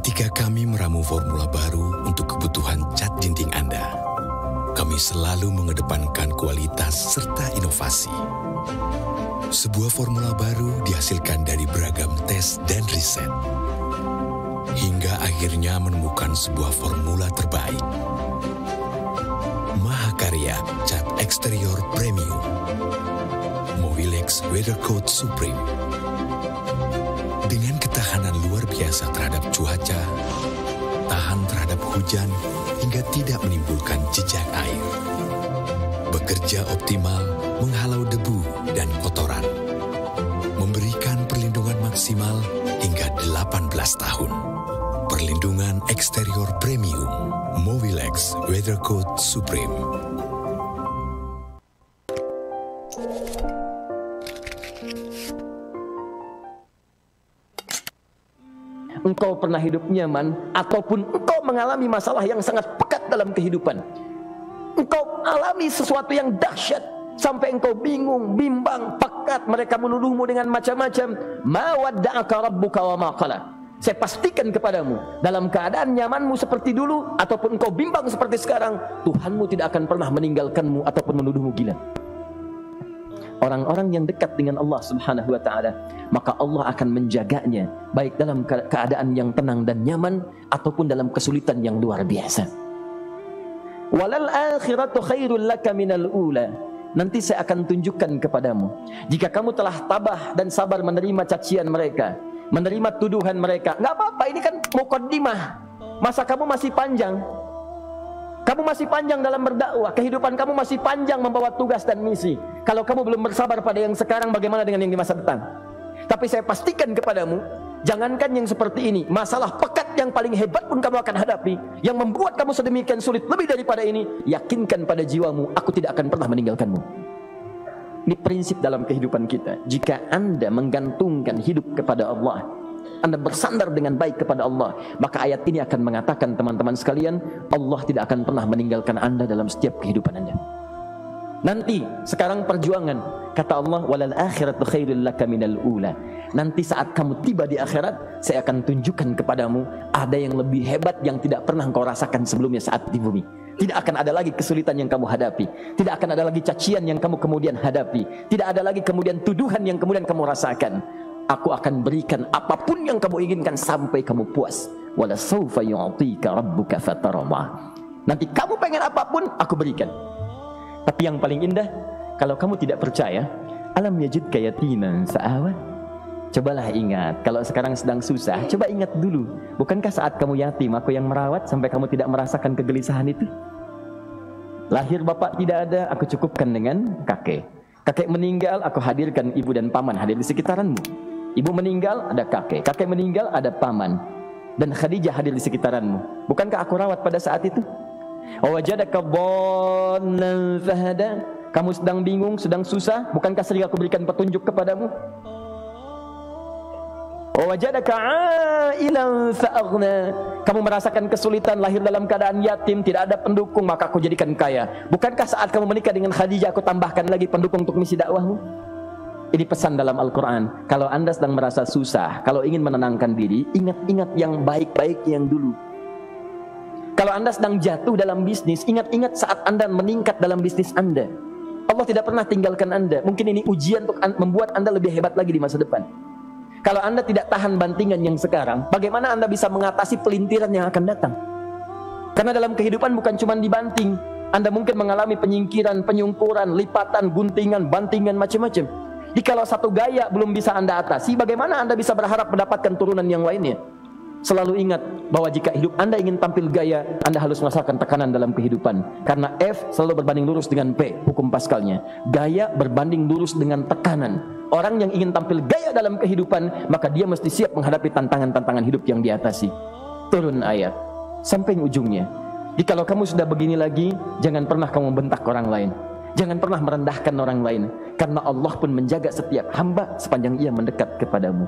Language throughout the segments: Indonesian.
Ketika kami meramu formula baru untuk kebutuhan cat dinding Anda, kami selalu mengedepankan kualitas serta inovasi. Sebuah formula baru dihasilkan dari beragam tes dan riset, hingga akhirnya menemukan sebuah formula terbaik. Mahakarya Cat Eksterior Premium Mowilex Weathercoat Supreme. Dengan ketahanan luar biasa terhadap cuaca, tahan terhadap hujan, hingga tidak menimbulkan jejak air. Bekerja optimal, menghalau debu dan kotoran. Memberikan perlindungan maksimal hingga 18 tahun. Perlindungan eksterior premium, Mowilex Weathercoat Supreme. Engkau pernah hidup nyaman, ataupun engkau mengalami masalah yang sangat pekat dalam kehidupan. Engkau alami sesuatu yang dahsyat, sampai engkau bingung, bimbang, pekat. Mereka menuduhmu dengan macam-macam. Ma wadda'aka rabbuka wa ma qala. Saya pastikan kepadamu, dalam keadaan nyamanmu seperti dulu, ataupun engkau bimbang seperti sekarang, Tuhanmu tidak akan pernah meninggalkanmu ataupun menuduhmu gila. Orang-orang yang dekat dengan Allah Subhanahu wa ta'ala, maka Allah akan menjaganya, baik dalam keadaan yang tenang dan nyaman, ataupun dalam kesulitan yang luar biasa. Walal akhiratu khairul laka minal ula. Nanti saya akan tunjukkan kepadamu, jika kamu telah tabah dan sabar menerima cacian mereka, menerima tuduhan mereka, nggak apa-apa, ini kan muqaddimah. Masa kamu masih panjang. Kamu masih panjang dalam berdakwah, kehidupan kamu masih panjang membawa tugas dan misi. Kalau kamu belum bersabar pada yang sekarang, bagaimana dengan yang di masa depan? Tapi saya pastikan kepadamu, jangankan yang seperti ini, masalah pekat yang paling hebat pun kamu akan hadapi, yang membuat kamu sedemikian sulit lebih daripada ini, yakinkan pada jiwamu, aku tidak akan pernah meninggalkanmu. Ini prinsip dalam kehidupan kita. Jika Anda menggantungkan hidup kepada Allah, Anda bersandar dengan baik kepada Allah, maka ayat ini akan mengatakan, teman-teman sekalian, Allah tidak akan pernah meninggalkan Anda dalam setiap kehidupan Anda. Nanti, sekarang perjuangan, kata Allah, walal akhiratu khairul laka minal ula. Nanti saat kamu tiba di akhirat, saya akan tunjukkan kepadamu ada yang lebih hebat yang tidak pernah engkau rasakan sebelumnya saat di bumi. Tidak akan ada lagi kesulitan yang kamu hadapi. Tidak akan ada lagi cacian yang kamu kemudian hadapi. Tidak ada lagi kemudian tuduhan yang kemudian kamu rasakan. Aku akan berikan apapun yang kamu inginkan sampai kamu puas. Wala sawfa yu'tika rabbuka fatarama. Nanti kamu pengen apapun, aku berikan. Tapi yang paling indah, kalau kamu tidak percaya, alam yajidka yatiman fa'awa. Cobalah ingat, kalau sekarang sedang susah, coba ingat dulu. Bukankah saat kamu yatim, aku yang merawat sampai kamu tidak merasakan kegelisahan itu? Lahir bapak tidak ada, aku cukupkan dengan kakek. Kakek meninggal, aku hadirkan ibu dan paman hadir di sekitaranmu. Ibu meninggal, ada kakek. Kakek meninggal, ada paman. Dan Khadijah hadir di sekitaranmu. Bukankah aku rawat pada saat itu? Wajadaka dhallan fahada. Kamu sedang bingung, sedang susah, bukankah sering aku berikan petunjuk kepadamu? Wajadaka ailan fa'aghna. Kamu merasakan kesulitan, lahir dalam keadaan yatim, tidak ada pendukung, maka aku jadikan kaya. Bukankah saat kamu menikah dengan Khadijah, aku tambahkan lagi pendukung untuk misi dakwahmu? Ini pesan dalam Al-Quran. Kalau Anda sedang merasa susah, kalau ingin menenangkan diri, ingat-ingat yang baik-baik yang dulu. Kalau Anda sedang jatuh dalam bisnis, ingat-ingat saat Anda meningkat dalam bisnis Anda. Allah tidak pernah tinggalkan Anda. Mungkin ini ujian untuk membuat Anda lebih hebat lagi di masa depan. Kalau Anda tidak tahan bantingan yang sekarang, bagaimana Anda bisa mengatasi pelintiran yang akan datang? Karena dalam kehidupan bukan cuma dibanting. Anda mungkin mengalami penyingkiran, penyungkuran, lipatan, guntingan, bantingan, macam-macam. Jikalau satu gaya belum bisa Anda atasi, bagaimana Anda bisa berharap mendapatkan turunan yang lainnya? Selalu ingat bahwa jika hidup Anda ingin tampil gaya, Anda harus merasakan tekanan dalam kehidupan. Karena F selalu berbanding lurus dengan P, hukum Pascalnya. Gaya berbanding lurus dengan tekanan. Orang yang ingin tampil gaya dalam kehidupan, maka dia mesti siap menghadapi tantangan-tantangan hidup yang diatasi. Turun ayat sampai ujungnya. Jikalau kamu sudah begini lagi, jangan pernah kamu membentak orang lain. Jangan pernah merendahkan orang lain, karena Allah pun menjaga setiap hamba sepanjang ia mendekat kepadamu.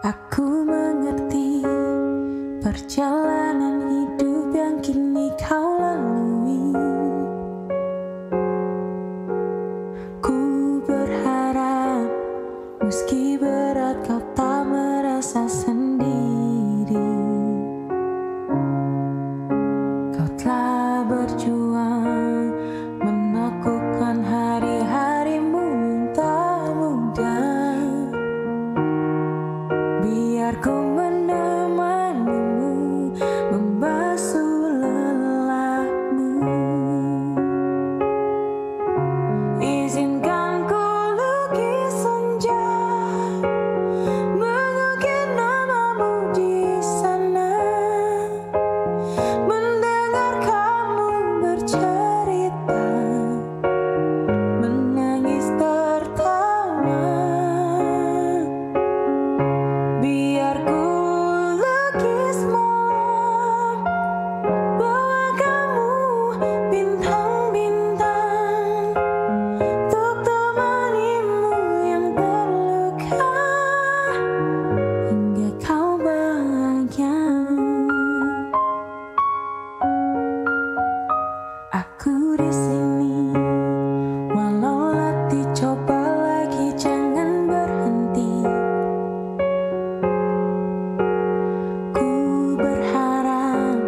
Aku mengerti percaya telah berjuang menaklukkan hari-harimu yang tak mudah. Biar ku menemanimu membasuh lelahmu. Izinkan ku lukis senja, mengukir namamu di sana, mendengar kamu bercerita, menangis tertawa. Biar ku lukis malam, bawa kamu bintang-bintang, untuk temanimu yang terluka, hingga kau bahagia. Aku di sini, walau letih coba lagi, jangan berhenti. Ku berharap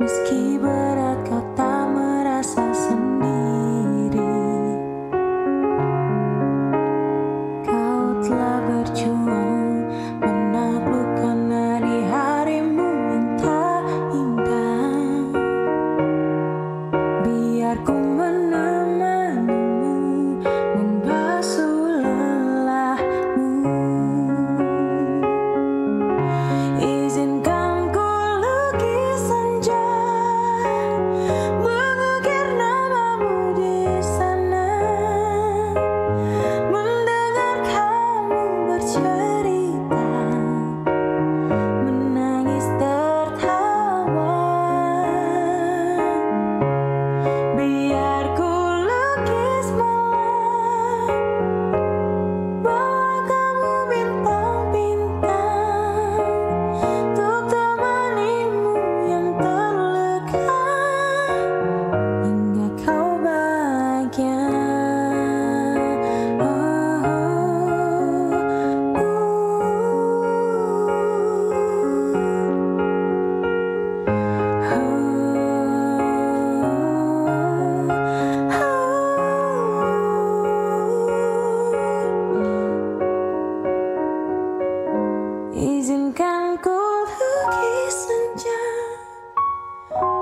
meski berat kau tak merasa sendiri. Kau telah berjuang menaklukkan hari-harimu yang tak indah. Biar ku menemanimu membasuh lelahmu. Izinkan ku lukis senja, mengukir namamu di sana, mendengar kamu bercerita, menangis tertawa. Biar ku lukis malam, bawa kamu bintang-bintang, untuk temanimu yang terluka, hingga kau bahagia. Izinkan ku lukis senja,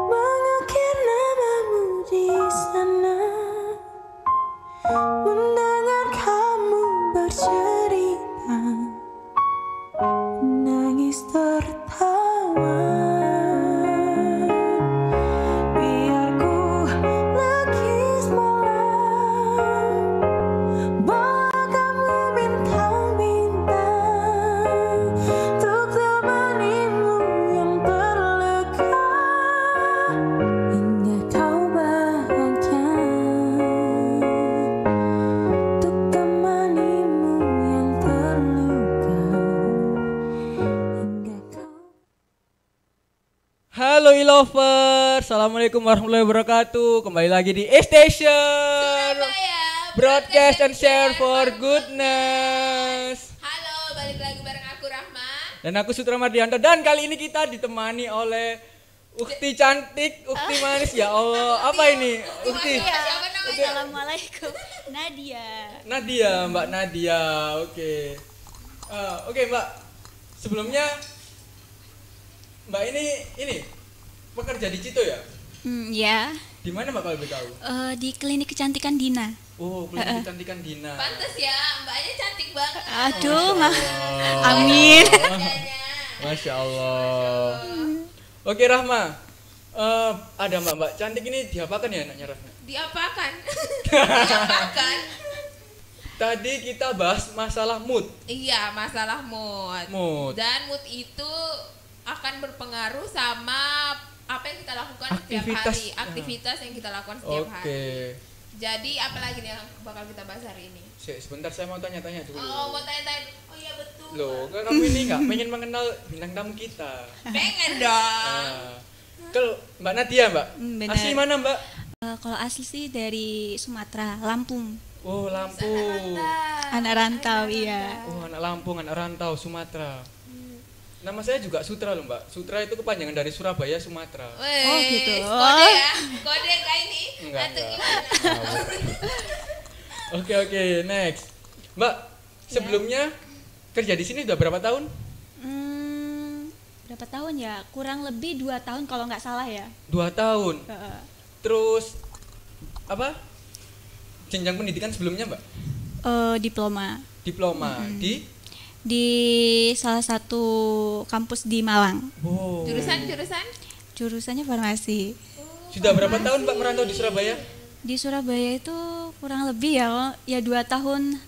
mengukir namamu di sana, mendengar kamu bercerita, menangis tertawa. Biar ku lukis malam, bawa kamu bintang-bintang, untuk temanimu yang terluka, hingga kau bahagia. Untuk temanimu yang terluka, hingga kau. Halo e-lover, assalamualaikum warahmatullahi wabarakatuh. Kembali lagi di E-Station Broadcast and Share for Goodness. Halo, balik lagi bareng aku Rahma. Dan aku Sutra Mardianto. Dan kali ini kita ditemani oleh Ukti cantik, Ukti manis. Ya Allah, apa ini? Ukti. Siapa namanya? Assalamualaikum, Nadia. Nadia, Mbak Nadia. Oke. Oke, Mbak. Sebelumnya Mbak ini pekerja di Cito ya? Ya, Di mana Mbak kalau boleh tahu? di klinik kecantikan Dina. Oh, klinik kecantikan Dina. Pantes ya, mbaknya cantik banget. Aduh, Allah. amin. Wajahnya. Masya Allah. Oke Rahma, ada mbak cantik ini diapakan ya anaknya Rahma? Diapakan? Diapakan? Tadi kita bahas masalah mood. Iya, masalah mood. Mood. Dan mood itu akan berpengaruh sama apa yang kita lakukan setiap Aktivitas. hari, aktivitas yang kita lakukan setiap Oke. hari. Jadi apalagi nih yang bakal kita bahas hari ini? Sebentar saya mau tanya-tanya dulu. Oh, mau tanya-tanya. Oh iya betul. Loh, kamu ini nggak pengen mengenal bintang tamu kita? Pengen dong. Nah, kalau Mbak Nadia Mbak, Benar. asli mana Mbak? Kalau asli sih dari Sumatera, Lampung. Oh Lampung. Anak rantau, iya. Oh anak Lampung, anak rantau Sumatera. Nama saya juga Sutra loh Mbak. Sutra itu kepanjangan dari Surabaya, Sumatera. Oh, gitu. Kode ya, kode kayak ini. Enggak, Atau enggak. gimana? Oke, next. Mbak, sebelumnya kerja di sini udah berapa tahun? Berapa tahun ya? Kurang lebih 2 tahun kalau nggak salah ya. 2 tahun. Heeh. Terus apa? Jenjang pendidikan sebelumnya Mbak? Diploma Diploma di salah satu kampus di Malang. Wow. Jurusannya farmasi. Sudah berapa tahun Mbak merantau di Surabaya? Di Surabaya itu kurang lebih ya 2 tahun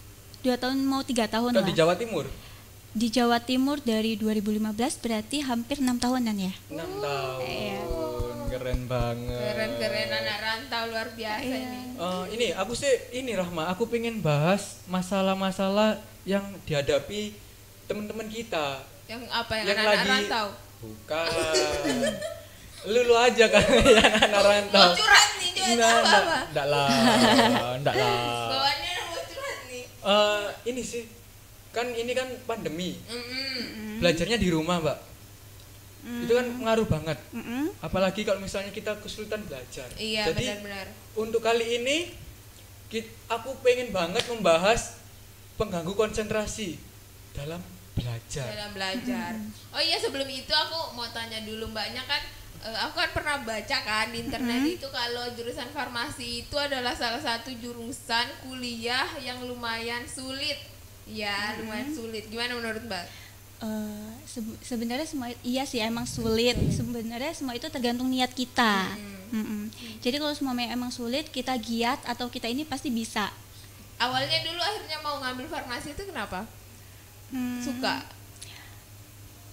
mau 3 tahun Kalau lah. di Jawa Timur? Di Jawa Timur dari 2015 berarti hampir 6 tahunan ya. 6 tahun. Iya. Keren banget. Keren anak rantau luar biasa ini. Ini aku sih Rahma, aku pengen bahas masalah-masalah yang dihadapi teman-teman kita. Yang apa yang Yang anak-anak lagi- rantau? Bukan. Lu aja kan yang anak rantau. Mau curhat nih, apa? Enggak lah. Bawaannya mau curhat nih. Ini sih ini kan pandemi. Mm-mm. Belajarnya di rumah, Mbak. Itu kan pengaruh banget. Mm-mm. Apalagi kalau misalnya kita kesulitan belajar. Iya, Jadi benar-benar. untuk kali ini aku pengen banget membahas pengganggu konsentrasi dalam belajar. Dalam belajar. Oh iya, sebelum itu aku mau tanya dulu Mbaknya kan, aku kan pernah baca kan di internet itu kalau jurusan farmasi itu adalah salah satu jurusan kuliah yang lumayan sulit. Ya, lumayan sulit. Gimana menurut Mbak? Sebenarnya semua iya sih emang sulit. Sebenarnya semua itu tergantung niat kita. Jadi kalau semua emang sulit, kita giat atau kita ini pasti bisa. Awalnya dulu akhirnya mau ngambil farmasi itu kenapa? Suka?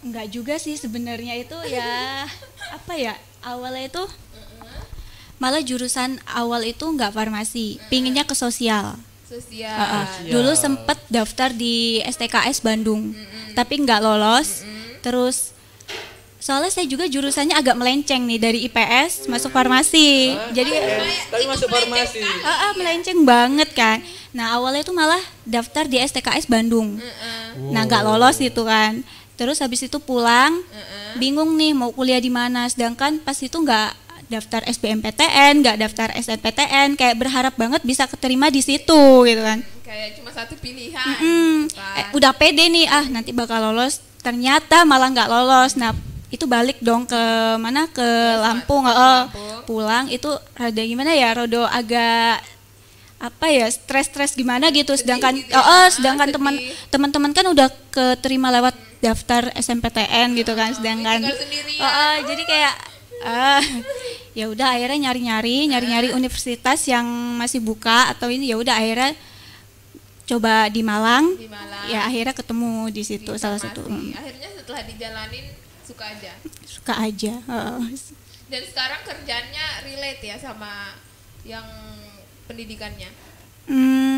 Enggak juga sih sebenarnya itu ya apa ya, awalnya itu malah jurusan awal itu enggak farmasi, pinginnya ke sosial. Sosial. Dulu sempet daftar di STKS Bandung, tapi nggak lolos. Terus soalnya saya juga jurusannya agak melenceng nih dari IPS masuk farmasi. Jadi Tapi masuk farmasi. melenceng banget kan. Nah awalnya tuh malah daftar di STKS Bandung. Nah nggak lolos gitu kan. Terus habis itu pulang, bingung nih mau kuliah di mana. Sedangkan pas itu nggak daftar SBMPTN, nggak daftar SNPTN, kayak berharap banget bisa keterima di situ gitu kan. Kayak cuma satu pilihan. Gitu kan. Udah pede nih, nanti bakal lolos. Ternyata malah nggak lolos. Nah itu balik dong ke mana, ke Lampung. Pulang itu rada gimana ya, rada agak apa ya, stres gimana gitu. Sedangkan gitu ya, sedangkan sedih. teman-teman kan udah keterima lewat daftar SNMPTN gitu kan. Sedangkan tinggal sendirian. jadi kayak ya udah akhirnya nyari-nyari universitas yang masih buka atau ini, ya udah akhirnya coba di Malang. Di Malang. Ya akhirnya ketemu di situ Di salah farmasi. satu. Akhirnya setelah dijalanin suka aja. Suka aja. Dan sekarang kerjanya relate ya sama yang pendidikannya.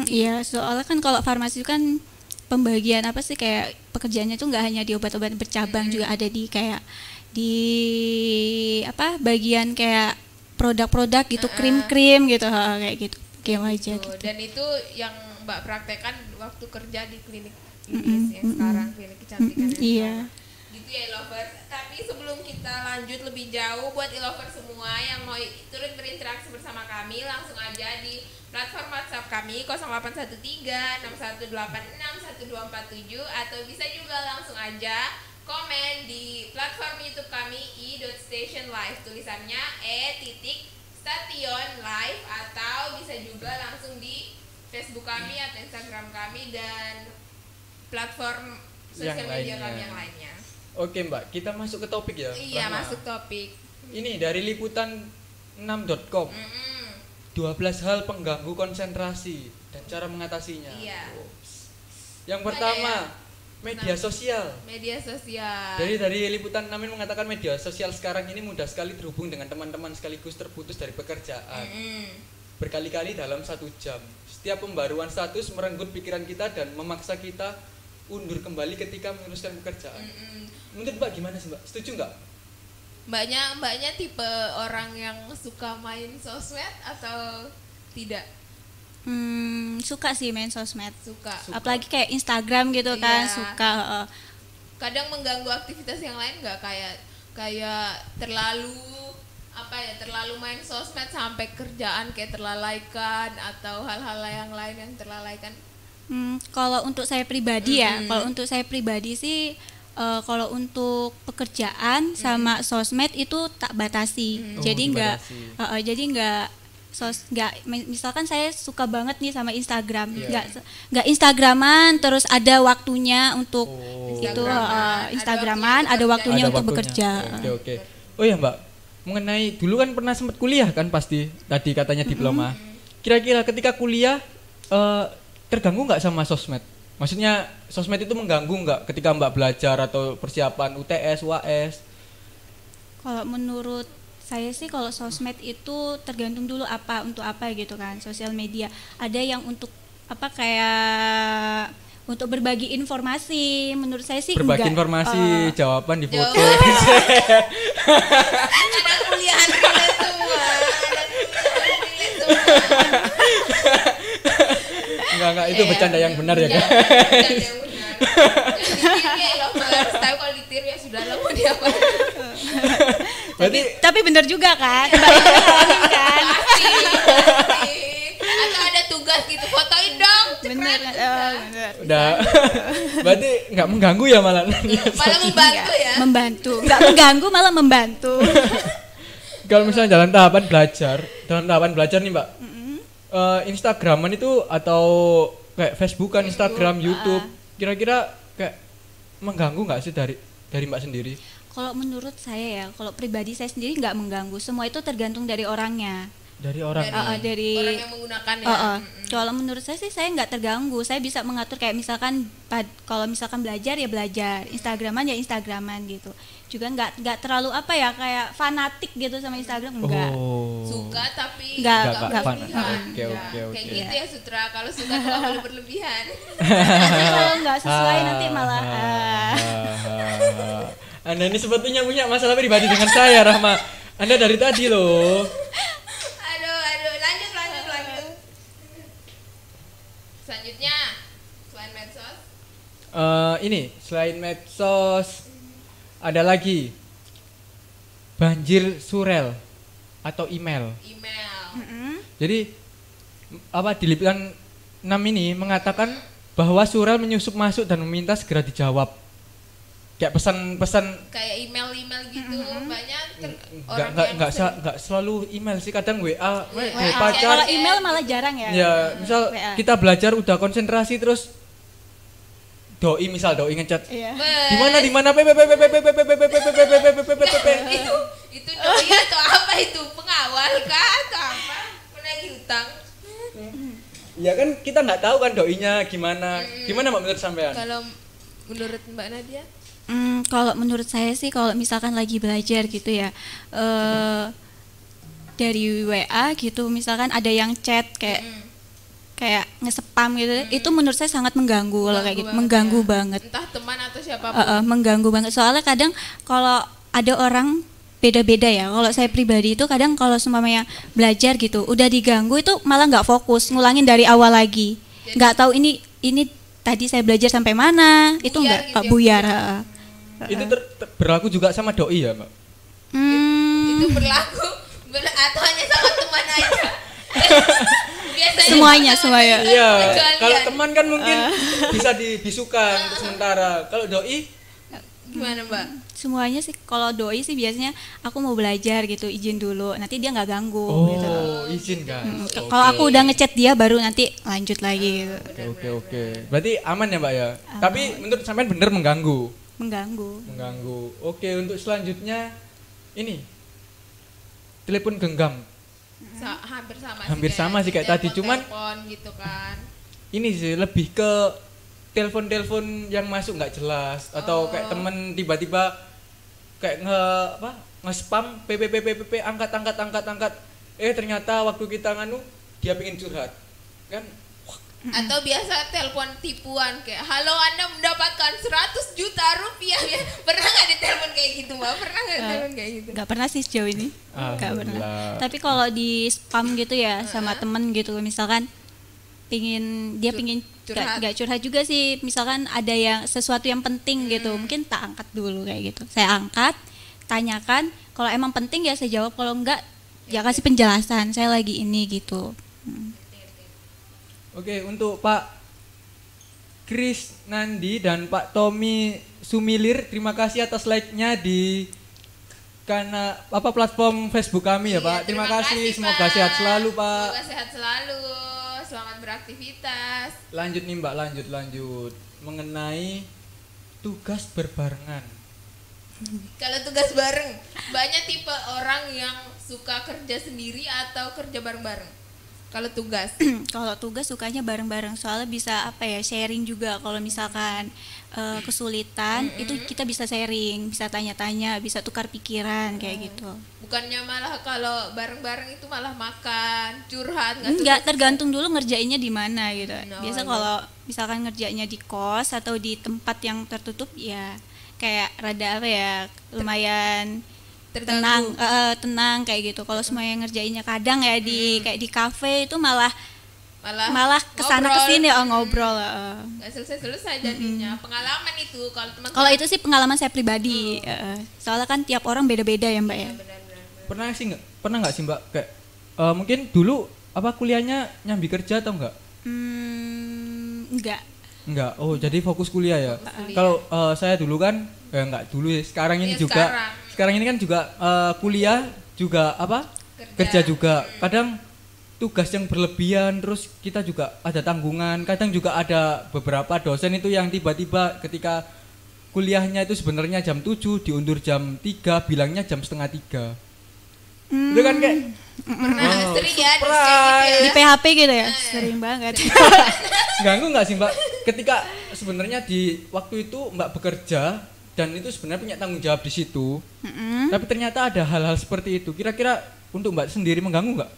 Iya, soalnya kan kalau farmasi itu kan pembagian apa sih, kayak pekerjaannya tuh nggak hanya di obat-obat bercabang, juga ada di kayak di apa, bagian kayak produk-produk gitu, krim-krim gitu, kayak gitu. Kayak aja Tuh, gitu. dan itu yang Mbak praktekkan waktu kerja di klinik ini yang sekarang, klinik kecantikan yang Iya. sekarang. Gitu ya lovers. Tapi sebelum kita lanjut lebih jauh, buat lovers semua yang mau turut berinteraksi bersama kami, langsung aja di platform WhatsApp kami 0813 6186 1247, atau bisa juga langsung aja komen di platform YouTube kami i.stationlive, tulisannya e.station live, atau bisa juga langsung di Facebook kami atau Instagram kami dan platform sosial media kami yang lainnya. Oke Mbak, kita masuk ke topik ya. Iya, Rahma. masuk topik. Ini dari liputan6.com. 12 hal pengganggu konsentrasi dan cara mengatasinya. Iya. Yang Banyak pertama, ya? media sosial. Media sosial. Jadi dari liputan 6 ini mengatakan media sosial sekarang ini mudah sekali terhubung dengan teman-teman sekaligus terputus dari pekerjaan. Berkali-kali dalam 1 jam. Setiap pembaruan status merenggut pikiran kita dan memaksa kita undur kembali ketika meneruskan pekerjaan. Menurut Mbak gimana sih Mbak? Setuju nggak? Mbaknya tipe orang yang suka main sosmed atau tidak? Suka sih main sosmed. Suka. Apalagi kayak Instagram gitu kan, Iya. suka. kadang mengganggu aktivitas yang lain nggak, kayak terlalu terlalu main sosmed sampai kerjaan kayak terlalaikan atau hal-hal yang lain yang terlalaikan? Kalau untuk saya pribadi kalau untuk saya pribadi sih kalau untuk pekerjaan sama sosmed itu tak batasi. Jadi nggak misalkan saya suka banget nih sama Instagram, nggak Instagraman terus ada waktunya untuk Instagraman, ada waktunya untuk bekerja. Oke. Oh ya Mbak, mengenai dulu kan pernah sempat kuliah kan pasti, tadi katanya diploma. Kira-kira ketika kuliah terganggu nggak sama sosmed? Maksudnya sosmed itu mengganggu nggak ketika Mbak belajar atau persiapan UTS, UAS? Kalau menurut saya sih kalau sosmed itu tergantung dulu untuk apa gitu kan. Sosial media ada yang untuk kayak untuk berbagi informasi. Menurut saya sih berbagi enggak. informasi, jawaban di foto. Anak kuliahan relate semua. Enggak, itu bercanda yang benar ya kan? Bercanda yang benar. Kayak lovers, tapi kalau ditir ya sudah lah mau diapa. Tapi benar juga kan. Mbak Ina ngalamin kan. Pasti. Atau ada tugas gitu, fotoin dong. Bener. Udah. Berarti nggak mengganggu ya malah. Malah membantu ya. Membantu. Enggak mengganggu malah membantu. Kalau misalnya dalam tahapan belajar nih Mbak, Instagraman itu atau kayak Facebookan, Instagram, YouTube, kira-kira kayak mengganggu nggak sih dari Mbak sendiri? Kalau menurut saya ya, kalau pribadi saya sendiri nggak mengganggu. Semua itu tergantung dari orangnya. Dari orang. Dari orang yang menggunakan ya. Kalau menurut saya sih saya nggak terganggu. Saya bisa mengatur kayak misalkan kalau misalkan belajar ya belajar, Instagraman ya Instagraman gitu. Juga nggak terlalu kayak fanatik gitu sama Instagram, enggak. Suka tapi Nggak berlebihan. Oke. Kayak gitu ya Sutra, kalau suka nggak boleh berlebihan. Nanti kalau nggak sesuai nanti malah Anda ini sepertinya punya masalah pribadi dengan saya, Rahma. Anda dari tadi loh. Aduh, lanjut. Selanjutnya, selain medsos? Selain medsos ada lagi banjir surel atau email. Jadi di Liputan 6 ini mengatakan bahwa surel menyusup masuk dan meminta segera dijawab. Kayak pesan-pesan kayak email gitu banyak nggak selalu email sih, kadang WA. pacar. Kalau email malah jarang ya. Ya, misal WA. kita belajar udah konsentrasi terus doi ngechat. Di mana itu doi atau apa itu, pengawal kah atau apa, penagih utang? Ya kan kita nggak tahu kan doinya gimana Mbak menurut sampean? Kalau menurut Mbak Nadia? Kalau menurut saya sih kalau misalkan lagi belajar gitu ya, dari WA gitu misalkan ada yang chat kayak nge-spam gitu, itu menurut saya sangat mengganggu kalau kayak gitu, mengganggu banget. Entah teman atau siapapun. Mengganggu banget. Soalnya kadang kalau ada orang beda-beda ya. Kalau saya pribadi itu kadang kalau semuanya belajar gitu, udah diganggu itu malah nggak fokus, ngulangin dari awal lagi. Nggak tahu ini tadi saya belajar sampai mana, itu nggak gitu buyar. Itu berlaku juga sama doi ya Mbak? Itu berlaku atau hanya sama teman aja? Biasanya Semuanya. Iya, kalau teman kan mungkin bisa dibisukan untuk sementara. Kalau doi gimana Mbak? Semuanya sih, kalau doi sih biasanya aku mau belajar gitu, izin dulu, nanti dia nggak ganggu gitu. Izin kan. Kalau aku udah ngechat dia baru nanti lanjut lagi gitu. Oke. Berarti aman ya Mbak ya? Tapi menurut sampean bener mengganggu. Oke, untuk selanjutnya ini telepon genggam. Hampir sama sih kayak tadi, cuman gitu kan. Ini sih lebih ke telepon yang masuk nggak jelas atau kayak temen tiba-tiba kayak nge-spam PPP angkat. Ternyata waktu kita dia pengen curhat kan. Atau biasa telepon tipuan kayak, halo Anda mendapatkan 100 juta rupiah. Pernah nggak ditelepon kayak gitu Mbak? Nggak pernah sih sejauh ini. Nggak pernah. Tapi kalau di spam gitu ya sama temen gitu, misalkan pingin curhat. nggak curhat juga sih, misalkan ada yang sesuatu yang penting gitu, mungkin tak angkat dulu kayak gitu, saya angkat, tanyakan, kalau emang penting ya saya jawab, kalau enggak ya kasih penjelasan saya lagi ini gitu. Oke, untuk Pak Kris Nandi dan Pak Tommy Sumilir, terima kasih atas like-nya di karena platform Facebook kami ya, Iya, Pak. Terima kasih, semoga Pak. sehat selalu, Pak. Semoga sehat selalu. Selamat beraktivitas. Lanjut nih, Mbak, lanjut mengenai tugas berbarengan. Kalau tugas bareng, banyak tipe orang yang suka kerja sendiri atau kerja bareng-bareng. Kalau tugas, Kalau tugas sukanya bareng-bareng, soalnya bisa apa ya, sharing juga. Kalau misalkan kesulitan itu kita bisa sharing, bisa tanya-tanya, bisa tukar pikiran kayak gitu. bukannya malah kalau bareng-bareng itu malah makan, curhat, Enggak, tergantung dulu ngerjainnya di mana gitu. No, Biasa iya. kalau misalkan ngerjainnya di kos atau di tempat yang tertutup ya kayak rada apa ya, lumayan tenang, terganggu. tenang kayak gitu. Kalau semuanya ngerjainnya kadang ya di kayak di kafe itu malah kesana ngobrol. kesini ngobrol. Nggak selesai-selesai jadinya. Pengalaman itu kalau teman-teman. Kalau itu sih pengalaman saya pribadi. Soalnya kan tiap orang beda-beda ya Mbak ya. Pernah nggak sih, Mbak, kayak mungkin dulu kuliahnya nyambi kerja atau enggak? Enggak. Enggak. Oh, jadi fokus kuliah ya. Kalau saya dulu kan enggak dulu ya. Sekarang ini Iya, juga. sekarang. Sekarang ini kan juga kuliah juga kerja juga. Kadang tugas yang berlebihan, terus kita juga ada tanggungan. Kadang juga ada beberapa dosen itu yang tiba-tiba ketika kuliahnya itu sebenarnya jam 7 diundur jam 3, bilangnya jam setengah 3. Itu kan kayak Sering ya Di PHP gitu ya. Sering banget. ganggu nggak sih, Mbak? Ketika sebenarnya di waktu itu Mbak bekerja dan itu sebenarnya punya tanggung jawab di situ, tapi ternyata ada hal-hal seperti itu. Kira-kira untuk Mbak sendiri mengganggu nggak?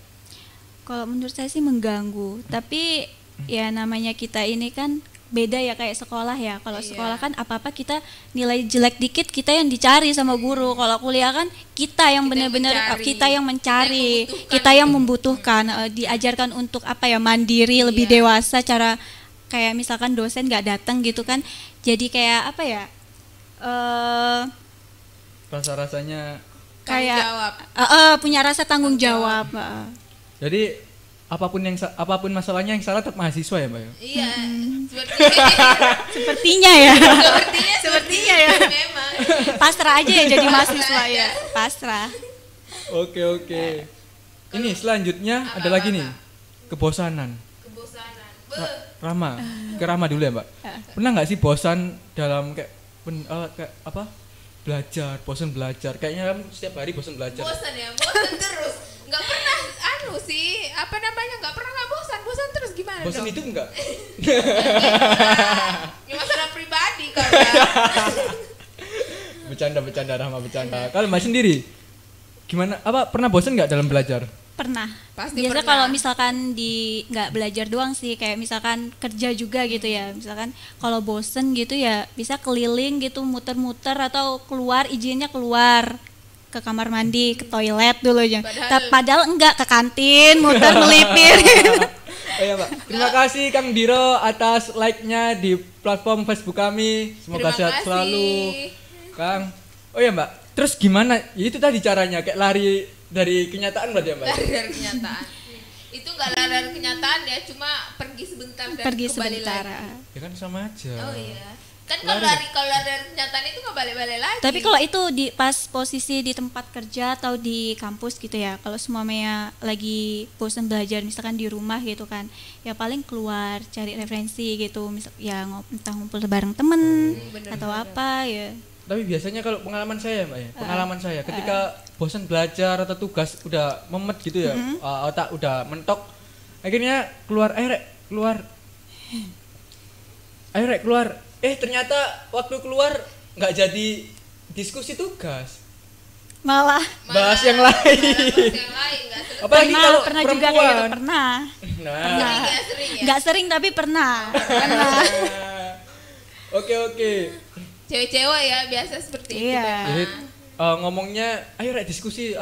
Kalau menurut saya sih mengganggu, tapi ya namanya kita ini kan beda ya kayak sekolah ya. Kalau sekolah kan apa-apa kita nilai jelek dikit kita yang dicari sama guru. Kalau kuliah kan kita yang benar-benar kita yang mencari, kita yang membutuhkan, diajarkan untuk apa ya, mandiri, lebih dewasa, cara kayak misalkan dosen nggak datang gitu kan. Jadi kayak apa ya? Rasa-rasanya Kayak jawab. punya rasa tanggung jawab. jadi apapun masalahnya yang salah tetap mahasiswa ya, Mbak ya? Iya, Sepertinya ya. sepertinya ya. Memang. Pasrah aja ya jadi mahasiswa ya. Pasrah. Oke. Ini selanjutnya ada lagi nih. Kebosanan. Kebosanan. Rama. Ke Rama dulu ya, Mbak. Pernah nggak sih bosan dalam kayak belajar, bosan belajar? Kayaknya kamu setiap hari bosan belajar. Bosan terus. Nggak pernah sih, nggak pernah nggak bosan terus gimana Bosan dong? hidup enggak? Ini masalah pribadi kalau Bercanda Rama, bercanda. Kalau Mbak sendiri gimana? Pernah bosan nggak dalam belajar? Pernah. Pasti Biasa pernah. kalau misalkan nggak belajar doang sih, kayak misalkan kerja juga gitu ya. Misalkan kalau bosen gitu ya bisa keliling gitu, muter-muter atau keluar, izinnya keluar ke kamar mandi, ke toilet dulu aja. Padahal enggak, ke kantin, muter melipir. Oh ya, Mbak. Terima kasih Kang Diro atas like-nya di platform Facebook kami. Semoga Terima sehat kasih. selalu, Kang. Oh ya, Mbak. Terus gimana? Ya, itu tadi caranya kayak lari dari kenyataan berarti ya, Mbak? lari dari kenyataan. Itu nggak lari dari kenyataan ya, cuma pergi sebentar dan Pergi kembali sebentar. lagi. Ya kan sama aja. Oh iya. Kan kalau lari dari kenyataan itu nggak balik-balik lagi. Tapi kalau itu di pas posisi di tempat kerja atau di kampus gitu ya, kalau semuanya lagi bosan belajar misalkan di rumah gitu kan, ya paling keluar cari referensi gitu, misal ya entah ngumpul bareng temen atau apa ya. Tapi biasanya kalau pengalaman saya, Mbak ya, pengalaman saya ketika bosan belajar atau tugas udah memet gitu ya, otak udah mentok, akhirnya keluar. Ternyata waktu keluar nggak jadi diskusi tugas, Malah bahas yang lain. nggak selesai. Apalagi kalau pernah juga kayak gitu, pernah. Nah, Sering ya. Nggak sering tapi pernah. oke. Cewek-cewek ya biasa seperti itu. Iya. Jadi ngomongnya, ayo diskusi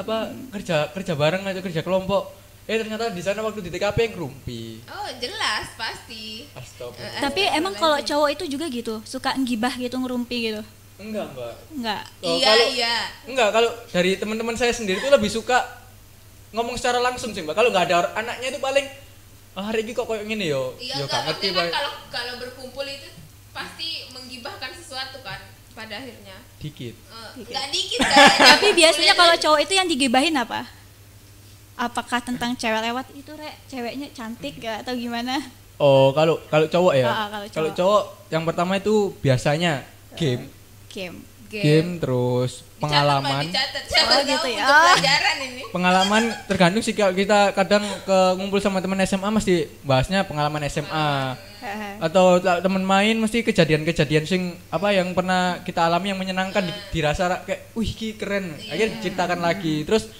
kerja bareng atau kerja kelompok. Ternyata di sana waktu di TKP ngerumpi. Oh, jelas pasti. Astagfirullah. Tapi emang kalau cowok itu juga gitu, suka ngibah gitu, ngerumpi gitu. Enggak, Mbak. Enggak. Oh, Iya, kalau- iya. Enggak, kalau dari teman-teman saya sendiri itu lebih suka ngomong secara langsung sih, Mbak. Kalau nggak ada anaknya itu paling hari ini kok kayak gini yo. Iya, Yo gak ngerti, maksudnya kan Pak. kalau berkumpul itu pasti menggibahkan sesuatu kan pada akhirnya. Dikit. Enggak dikit kan. Tapi biasanya kalau cowok itu yang digibahin apa? Apakah tentang cewek lewat itu Rek, ceweknya cantik gak atau gimana? Oh, kalau cowok ya. Kalau Kalau cowok. cowok yang pertama itu biasanya game, Game. terus Dicatat, Mbak, pengalaman. dicatat. Oh, Siapa gitu tahu ya. untuk pelajaran ini. Pengalaman tergantung sih, kalau kita kadang ke ngumpul sama teman SMA mesti bahasnya pengalaman SMA. Atau teman main mesti kejadian-kejadian sing apa yang pernah kita alami yang menyenangkan dirasa kayak wih ki keren. Akhirnya diceritakan lagi. Terus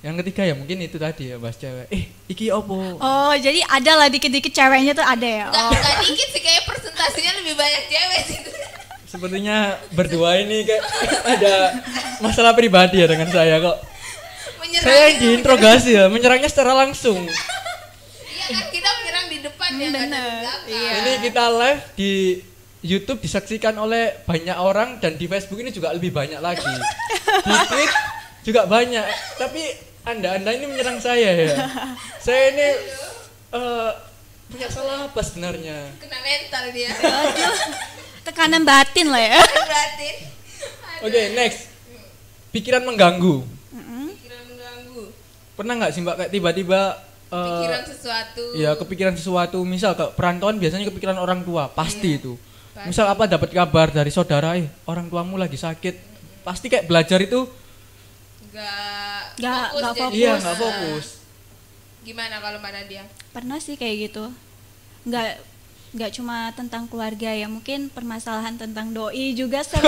yang ketiga ya mungkin itu tadi ya bahas cewek. Iki opo? Oh, jadi ada lah dikit-dikit ceweknya tuh ada ya. Oh. Enggak dikit sih, kayak persentasenya lebih banyak cewek sih. Sepertinya berdua ini kayak ada masalah pribadi ya dengan saya kok. Menyerang Saya yang itu, diinterogasi ya, menyerangnya secara langsung. Iya kan, kita menyerang di depan ya, nggak ada di bener. belakang. Iya. Ini kita live di YouTube disaksikan oleh banyak orang dan di Facebook ini juga lebih banyak lagi. Di Twitch juga banyak. Tapi Anda ini menyerang saya ya. Saya ini punya salah apa sebenarnya? Kena mental dia. Aduh, tekanan batin lah ya. Batin. Oke, next. Pikiran mengganggu. Pikiran mengganggu. Pernah nggak sih Mbak kayak tiba-tiba Pikiran sesuatu. ya kepikiran sesuatu, misal ke perantauan biasanya kepikiran orang tua, pasti itu. pasti. Misal apa dapat kabar dari saudara, orang tuamu lagi sakit, pasti kayak belajar itu Nggak fokus. iya nggak fokus. Gimana kalau Mbak Nadia? Pernah sih kayak gitu. Nggak cuma tentang keluarga ya, mungkin permasalahan tentang doi juga sering.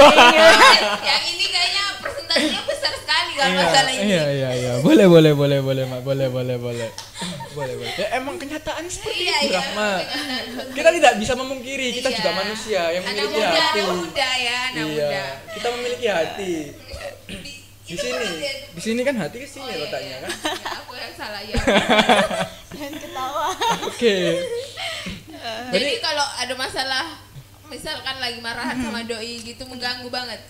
Yang ini kayaknya persentasenya besar sekali kalau masalah ini. Iya. Boleh, Mak. Boleh. Ya emang kenyataan seperti Iya, itu, iya. Rahma. kenyataan. Kita tidak bisa memungkiri, kita Iya. juga manusia yang Anak memiliki muda, hati. anak muda ya, anak Iya, muda. kita memiliki hati. Di Itu sini, pernah di sini kan hati ke sini Oh, iya, letaknya iya. kan. Ya, aku yang salah ya. Oke. Jadi kalau ada masalah, misalkan lagi marahan sama doi gitu, mengganggu banget.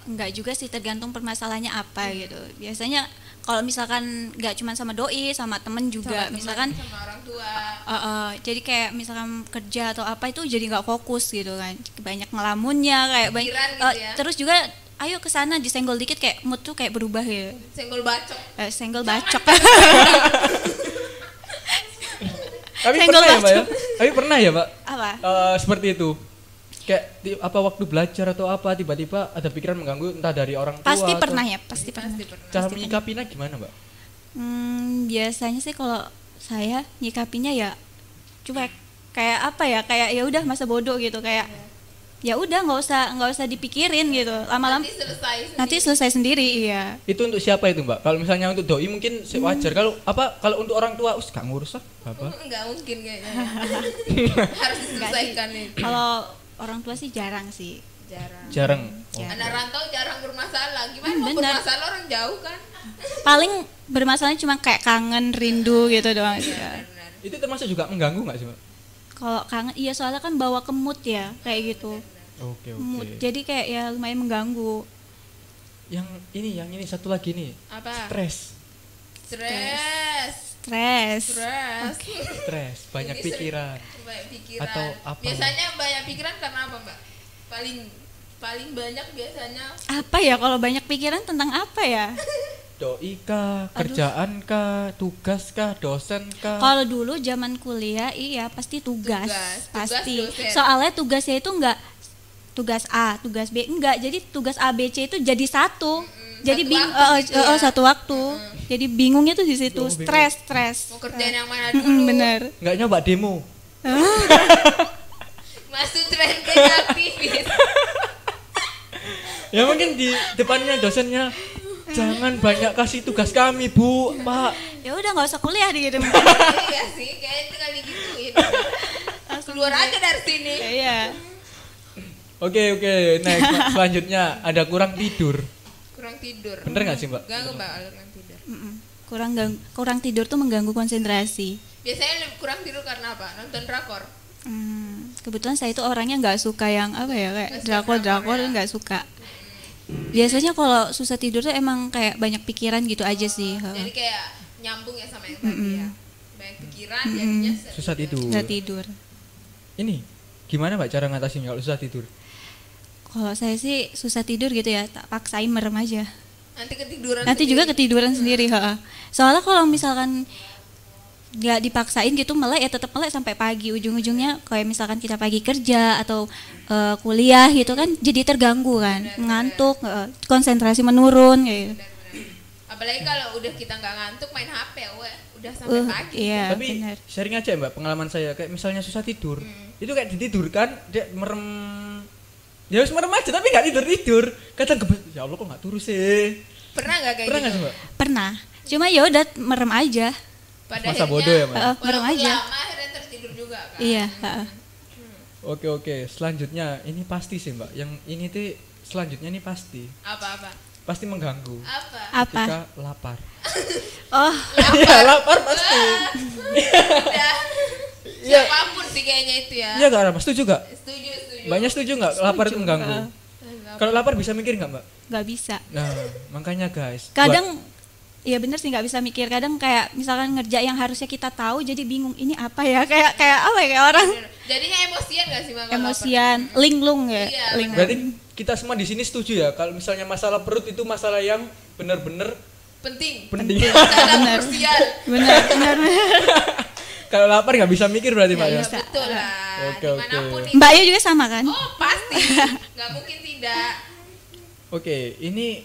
Enggak juga sih, tergantung permasalahannya apa gitu. Biasanya kalau misalkan nggak cuma sama doi, sama temen juga, Sama teman, misalkan sama orang tua. jadi kayak misalkan kerja atau apa itu jadi nggak fokus gitu kan, banyak ngelamunnya kayak banyak. Pikiran gitu ya. Terus juga ayo ke sana disenggol dikit kayak mood tuh kayak berubah gitu. Senggol bacok. Senggol bacok. Tapi Senggol pernah ya, Mbak ya? bacok. Tapi pernah ya, Mbak? Apa? Seperti itu. Kayak apa waktu belajar atau apa tiba-tiba ada pikiran mengganggu entah dari orang tua Pasti atau- pernah ya, pasti pernah. Pasti pernah. Cara menyikapinya gimana, Mbak? Biasanya sih kalau saya nyikapinya ya cuek, kayak apa ya, kayak ya udah masa bodoh gitu, kayak ya udah nggak usah dipikirin gitu, lama-lama Nanti nanti selesai sendiri. Iya. Itu untuk siapa itu, Mbak? Kalau misalnya untuk doi mungkin wajar. Kalau untuk orang tua gak ngurus lah, apa? Enggak mungkin kayaknya. Harus diselesaikan itu. Kalau orang tua sih jarang sih. Jarang. Jarang. Anak rantau jarang bermasalah. Gimana mau benar. bermasalah orang jauh kan? Paling bermasalahnya cuma kayak kangen, rindu gitu doang. Ya. Benar. Itu termasuk juga mengganggu nggak sih, Mbak? Kalau kangen, iya soalnya kan bawa ke mood ya, kayak gitu. Oke. Mood. Jadi kayak ya lumayan mengganggu. Yang ini satu lagi nih. Apa? Stres. Stres. Stres, banyak Ini pikiran. Banyak pikiran. Atau apa? Biasanya banyak pikiran karena apa, Mbak? Paling banyak biasanya Apa ya kalau banyak pikiran tentang apa ya? Doi kah, kerjaan kah, tugas kah, dosen kah? Kalau dulu zaman kuliah iya pasti tugas, Tugas pasti. dosen. Soalnya tugasnya itu enggak tugas A, tugas B enggak. Jadi tugas A, B, C itu jadi satu. Jadi Satu waktu gitu ya. satu waktu. Jadi bingungnya tuh di situ, Oh, bingung. stres. mau kerjain yang mana dulu. Bener. Nggak nyoba demo. Masuk tren kayak aktivis. Ya mungkin di depannya dosennya jangan banyak kasih tugas kami, Bu, Pak. Ya udah nggak usah kuliah di gitu. Iya sih, kayaknya tinggal digituin. Keluar aja dari sini. Iya. Oke, next. Selanjutnya ada kurang tidur. Kurang tidur. Bener nggak sih, Mbak? Ganggu, Mbak, kurang tidur. kurang tidur tuh mengganggu konsentrasi. Biasanya kurang tidur karena apa? Nonton drakor. Kebetulan saya itu orangnya nggak suka yang apa ya, kayak Nggak suka drakor drakor ya? nggak suka. Biasanya kalau susah tidur tuh emang kayak banyak pikiran gitu aja sih. Jadi kayak nyambung ya sama yang tadi ya. Banyak pikiran jadinya Susah tidur. Nggak tidur. Ini gimana Mbak cara ngatasinnya kalau susah tidur? Kalau saya sih susah tidur gitu ya, tak paksain merem aja. Nanti ketiduran. Nanti juga ketiduran sendiri. Soalnya kalau misalkan nggak dipaksain gitu melek ya tetap melek sampai pagi, ujung-ujungnya kayak misalkan kita pagi kerja atau kuliah gitu kan jadi terganggu kan, ngantuk, konsentrasi menurun gitu. Apalagi kalau udah kita nggak ngantuk main HP udah sampai pagi. Iya, Tapi benar. sharing aja ya Mbak, pengalaman saya kayak misalnya susah tidur, itu kayak ditidurkan dia merem, ya harus merem aja tapi nggak tidur. Kadang ya Allah kok nggak turu sih. Pernah nggak kayak Pernah nggak gitu? sih Mbak? Pernah. Cuma ya udah merem aja. Pada Masa akhirnya, bodoh ya, Mbak? Merem walaupun aja. lama akhirnya tertidur juga kan. Iya, Oke, selanjutnya ini pasti sih Mbak, yang ini tuh selanjutnya ini pasti Apa? mengganggu. Apa? Apa? Ketika lapar. Oh, Iya lapar pasti. Iya. Siapapun sih kayaknya itu ya. Iya nggak Rama, setuju nggak? Setuju. Mbaknya setuju nggak lapar itu mengganggu? Kalau lapar bisa mikir nggak Mbak? nggak bisa. Nah makanya guys. Kadang iya bener sih nggak bisa mikir. Kadang kayak misalkan ngerja yang harusnya kita tahu jadi bingung ini apa ya, kayak apa ya, kayak orang Jadinya emosian gak sih Mak? kalau emosian, linglung ya. Iya, linglung. Berarti kita semua di sini setuju ya kalau misalnya masalah perut itu masalah yang benar-benar lapar? Penting. penting. Sangat krusial. benar. Kalau lapar nggak bisa mikir berarti Mbak ya. Ya, betul lah. Oke. Dimanapun itu. Mbak Yu juga sama kan? Oh pasti. Gak mungkin tidak. Oke, ini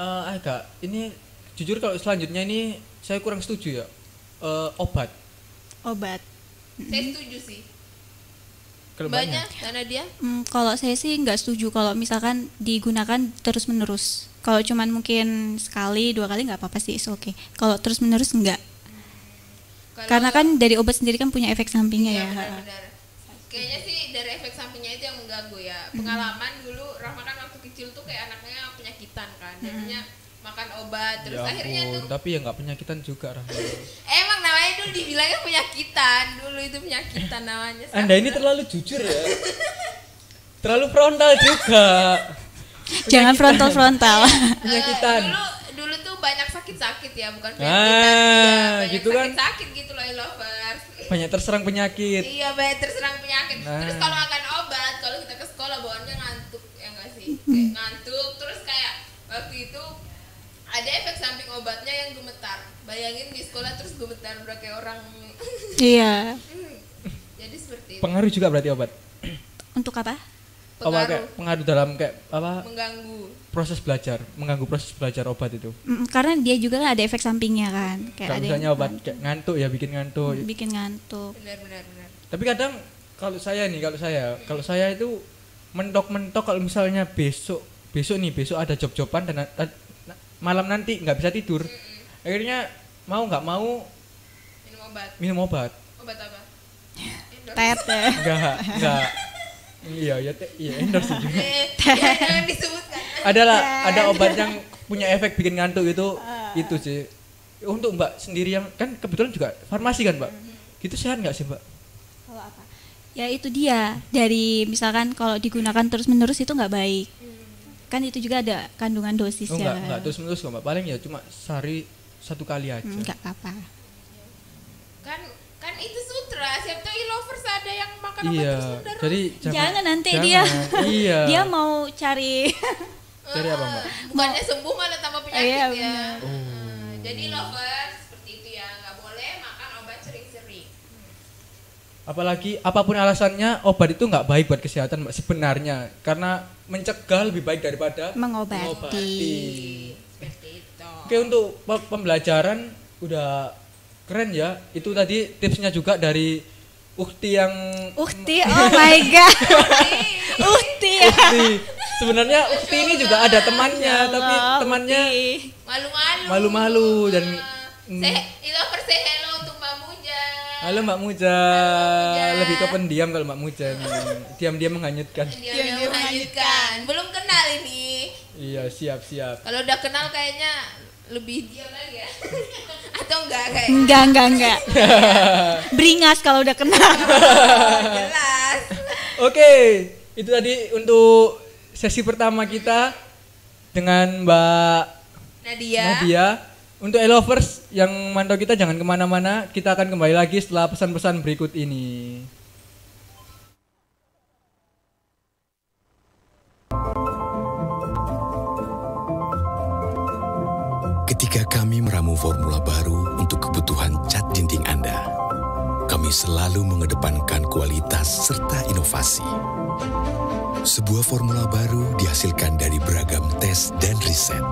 agak ini jujur kalau selanjutnya ini saya kurang setuju ya. Obat. Obat. Saya setuju sih. Kalau Banyak karena dia. Kalau saya sih nggak setuju kalau misalkan digunakan terus menerus. Kalau cuman mungkin sekali 2 kali nggak apa-apa sih, oke. Kalau terus menerus enggak. Kalau- Karena kan dari obat sendiri kan punya efek sampingnya Iya, ya. benar-benar. Kayaknya sih dari efek sampingnya itu yang mengganggu ya. Pengalaman dulu Rahma kan waktu kecil tuh kayak anaknya penyakitan kan. Jadinya makan obat terus Ya akhirnya ampun, tuh tapi ya nggak penyakitan juga Rahma. emang namanya dulu dibilangnya penyakitan. Dulu itu penyakitan namanya. Anda ini terlalu jujur ya. Terlalu frontal juga. Jangan frontal-frontal. Penyakitan. Dulu tuh banyak sakit-sakit ya, bukan Ah, penyakitan. Banyak gitu kan. sakit-sakit gitu loh lovers. Banyak terserang penyakit. Iya, banyak terserang penyakit. Nah. Terus kalau makan obat, kalau kita ke sekolah bawaannya ngantuk ya enggak sih? Kayak ngantuk, terus kayak waktu itu ada efek samping obatnya yang gemetar. Bayangin di sekolah terus gemetar udah kayak orang. Iya. Jadi seperti itu. Pengaruh juga berarti obat. Untuk apa? Apa kayak pengaruh dalam kayak apa Mengganggu. proses belajar, mengganggu proses belajar obat itu. Karena dia juga kan ada efek sampingnya kan. Kayak Kalau ada misalnya yang obat kayak ngantuk ya bikin ngantuk. bikin ngantuk. Benar. Tapi kadang kalau saya itu mentok-mentok kalau misalnya besok ada job-joban dan malam nanti nggak bisa tidur. Akhirnya mau nggak mau Minum obat. minum obat. Obat apa? Endorse. Tet ya. Enggak. Iya endorse juga. Jangan disebutkan. Ada obat yang punya efek bikin ngantuk itu sih. Untuk Mbak sendiri yang kan kebetulan juga farmasi kan Mbak. Gitu sehat nggak sih Mbak? Kalau apa? Ya itu dia. Dari misalkan kalau digunakan terus-menerus itu nggak baik. Kan itu juga ada kandungan dosisnya. Enggak terus menerus kok Mbak. Paling ya cuma sehari 1 kali aja. Nggak apa-apa. Kan itu sutra, siapa tahu e-lovers ada yang makan obat Iya. terus menerus. Jadi Jangan nanti jangan. dia. Iya. Dia mau cari Cari apa Mbak? Bukannya sembuh malah tambah penyakit Iya, ya. benar. Jadi lovers seperti itu ya, nggak boleh makan obat sering-sering. Apalagi apapun alasannya obat itu nggak baik buat kesehatan Mbak sebenarnya karena mencegah lebih baik daripada mengobati. Seperti itu. Oke untuk pembelajaran udah keren ya. Itu tadi tipsnya juga dari Ukti yang Ukti, oh my god. Ukti ya. Ukti. Sebenarnya Ukti ini juga ada temannya tapi temannya malu-malu dan e-lovers say hello untuk Mbak Muja. halo Mbak Muja. Lebih ke pendiam kalau Mbak Muja nih. Diam-diam menghanyutkan. Dia melanjutkan. Belum kenal ini. Iya, siap. Kalau udah kenal kayaknya lebih diam lagi ya? Atau enggak kayak? Enggak. Beringas kalau udah kenal. Jelas. Oke, itu tadi untuk sesi pertama kita dengan Mbak Nadia. Untuk Elovers yang mantau kita jangan kemana-mana, kita akan kembali lagi setelah pesan-pesan berikut ini. Ketika kami meramu formula baru untuk kebutuhan cat dinding Anda, kami selalu mengedepankan kualitas serta inovasi. Sebuah formula baru dihasilkan dari beragam tes dan riset,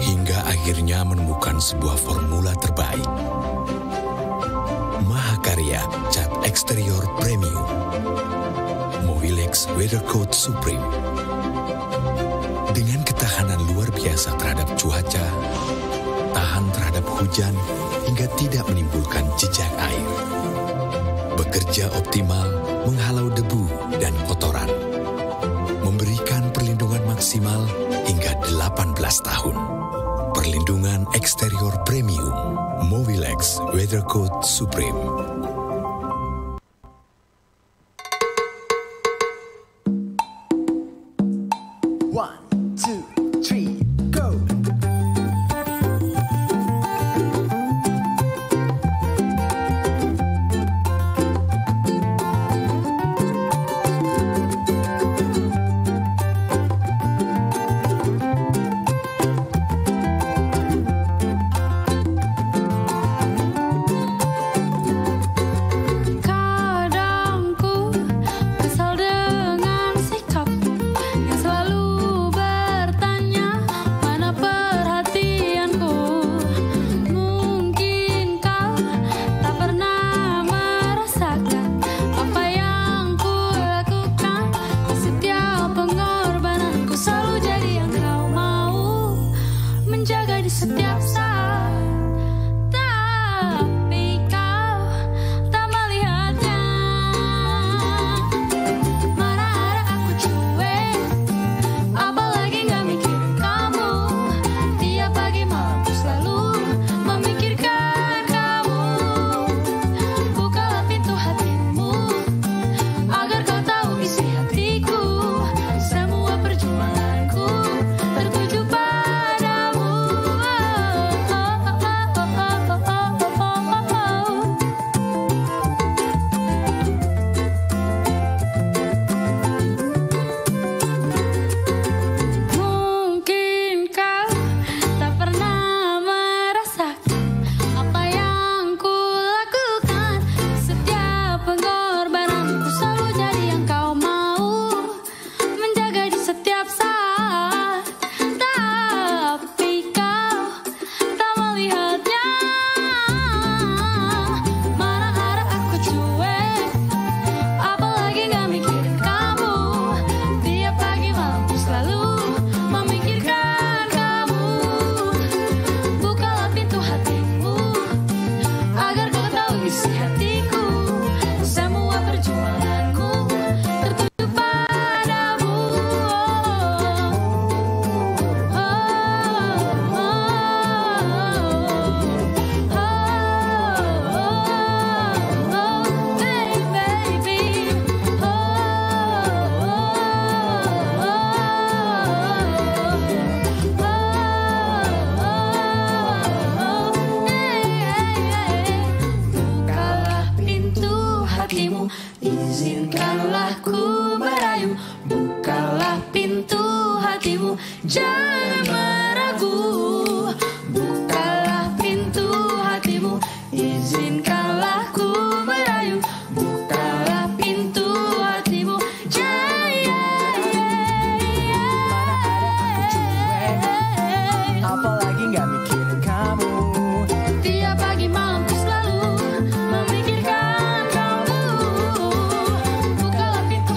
hingga akhirnya menemukan sebuah formula terbaik. Mahakarya Cat Eksterior Premium Mowilex Weathercoat Supreme. Dengan ketahanan luar biasa terhadap cuaca, tahan terhadap hujan, hingga tidak menimbulkan jejak air. Bekerja optimal, menghalau debu dan kotoran. Memberikan perlindungan maksimal hingga 18 tahun. Perlindungan eksterior premium, Mowilex Weathercoat Supreme. Izinkanlah ku merayu, bukalah pintu hatimu, jangan meragu. Bukalah pintu hatimu, izinkanlah ku merayu, bukalah pintu hatimu, apalagi gak mikirin kamu. tiap pagi malam ku selalu memikirkan kamu. Bukalah pintu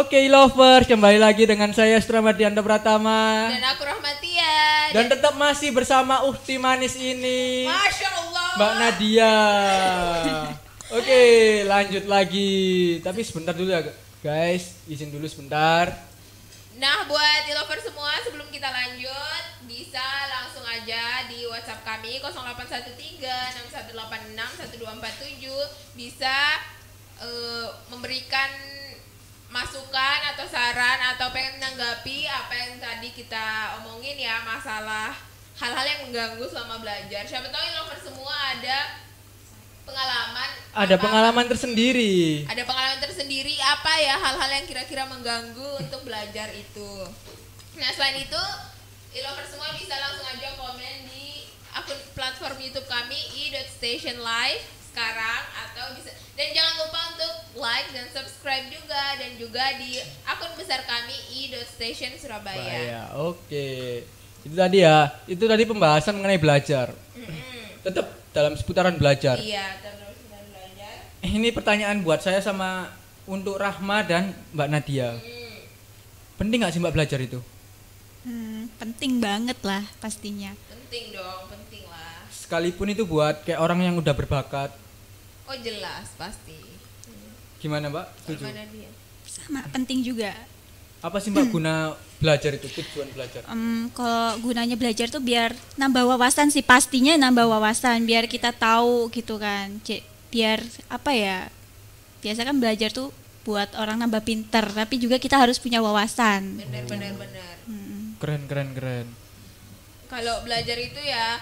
Oke lovers, kembali lagi dengan saya Stramardianda Pratama. Dan aku Rahmatia. Dan tetap masih bersama Ukti Manis ini, Masya Allah. Mbak Nadia. Oke, lanjut lagi. Tapi sebentar dulu ya guys, izin dulu sebentar. Nah buat ilover semua, sebelum kita lanjut bisa langsung aja di WhatsApp kami 0813-6186-1247. Bisa memberikan masukan atau saran atau pengen menanggapi apa yang tadi kita omongin ya, masalah hal-hal yang mengganggu selama belajar. Siapa tahu ilover semua ada pengalaman. Ada pengalaman tersendiri. Ada pengalaman tersendiri apa ya hal-hal yang kira-kira mengganggu untuk belajar itu. Nah selain itu, ilover semua bisa langsung aja komen di akun platform YouTube kami i.stationlive sekarang, atau bisa, dan jangan lupa untuk like dan subscribe juga, dan juga di akun besar kami i.station Surabaya. Oke. Itu tadi ya. Itu tadi pembahasan mengenai belajar. Tetap dalam seputaran belajar. Iya, terus belajar. Ini pertanyaan buat saya sama untuk Rahma dan Mbak Nadia. Penting nggak sih Mbak belajar itu? Penting banget lah pastinya. Penting dong, penting lah. Sekalipun itu buat kayak orang yang udah berbakat. Oh jelas, pasti. Gimana Mbak? Setuju? Gimana dia? Sama penting juga. Apa sih Mbak guna belajar itu, tujuan belajar? Kalau gunanya belajar tuh biar nambah wawasan sih, pastinya nambah wawasan, biar kita tahu gitu kan. Biar apa ya? Biasa kan belajar tuh buat orang nambah pinter, tapi juga kita harus punya wawasan. Benar. Keren. Kalau belajar itu ya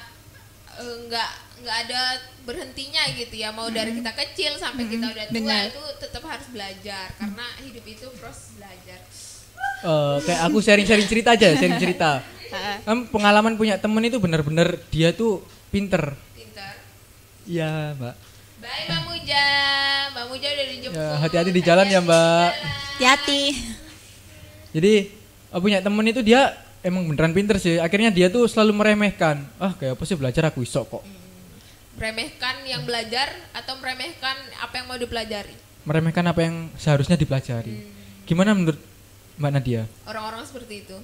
nggak ada berhentinya gitu ya, mau dari kita kecil sampai kita udah tua. Benar. Itu tetap harus belajar karena hidup itu proses belajar. Kayak aku sharing cerita aja, pengalaman punya temen itu benar-benar dia tuh pinter. Iya Mbak. Bye Mbak Muja udah dijemput. Ya, hati-hati di jalan ya Mbak. Hati-hati. Jadi punya temen itu dia emang beneran pinter sih. Akhirnya dia tuh selalu meremehkan. Kayak apa sih belajar aku iso kok. Meremehkan yang belajar atau meremehkan apa yang mau dipelajari? Meremehkan apa yang seharusnya dipelajari. Gimana menurut Mbak Nadia? Orang-orang seperti itu.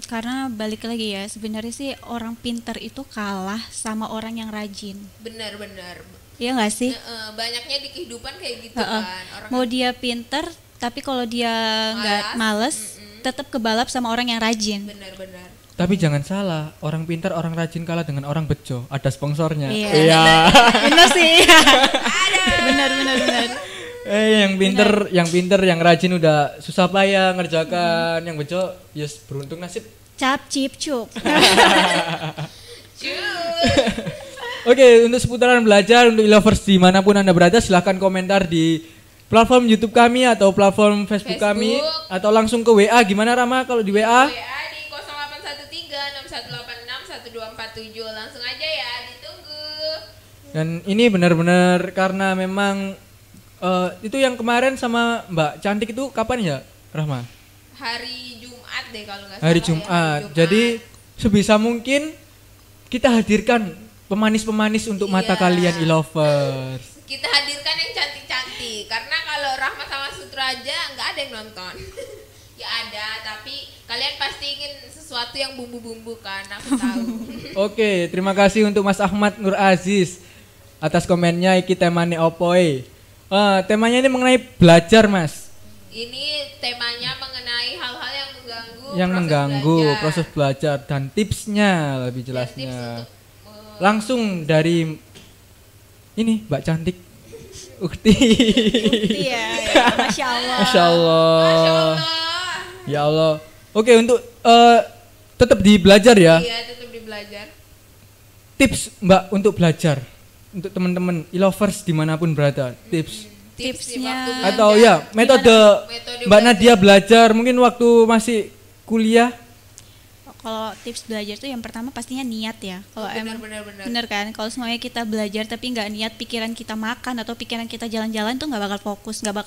Karena balik lagi ya, sebenarnya sih orang pinter itu kalah sama orang yang rajin. Benar. Iya nggak sih? Banyaknya di kehidupan kayak gitu kan. Orang Mau dia pinter, tapi kalau dia nggak males, tetap kebalap sama orang yang rajin. Benar. Tapi jangan salah, orang pintar, orang rajin kalah dengan orang bejo. Ada sponsornya. Iya. Benar sih. Benar. Yang pintar, yang rajin udah susah payah ngerjakan, yang bejo yes beruntung nasib. Cap cip cup. Oke, untuk seputaran belajar untuk lovers dimanapun Anda berada, silahkan komentar di platform YouTube kami atau platform Facebook kami, atau langsung ke WA. Gimana Rama kalau di WA? WA di 0813-6186-1247. Langsung aja ya, ditunggu. Dan ini benar-benar karena memang itu yang kemarin sama Mbak Cantik itu kapan ya, Rahma? Hari Jumat deh kalau nggak salah. Hari Jumat. Jadi sebisa mungkin kita hadirkan pemanis-pemanis untuk mata kalian e-lovers. Kita hadirkan yang cantik-cantik, karena kalau Rahma sama Sutra aja nggak ada yang nonton. Ya ada, tapi kalian pasti ingin sesuatu yang bumbu-bumbu kan, aku tahu. Oke, terima kasih untuk Mas Ahmad Nur Aziz atas komennya. Iki temane opoe. Temanya ini mengenai belajar Mas. Ini temanya mengenai hal-hal yang mengganggu, proses belajar dan tipsnya lebih jelasnya. Langsung dari ini Mbak Cantik Ukti. Iya, Masya Allah. Masya Allah. Ya Allah. Oke, untuk tetap di belajar ya. Iya, tetap di belajar. Tips Mbak untuk belajar untuk teman-teman e-lovers dimanapun berada. Tipsnya atau ya metode Mbak Nadia belajar mungkin waktu masih kuliah. Kalau tips belajar tuh yang pertama pastinya niat ya. Kalau emang bener kan, kalau semuanya kita belajar tapi nggak niat, pikiran kita makan atau pikiran kita jalan-jalan tuh nggak bakal fokus, nggak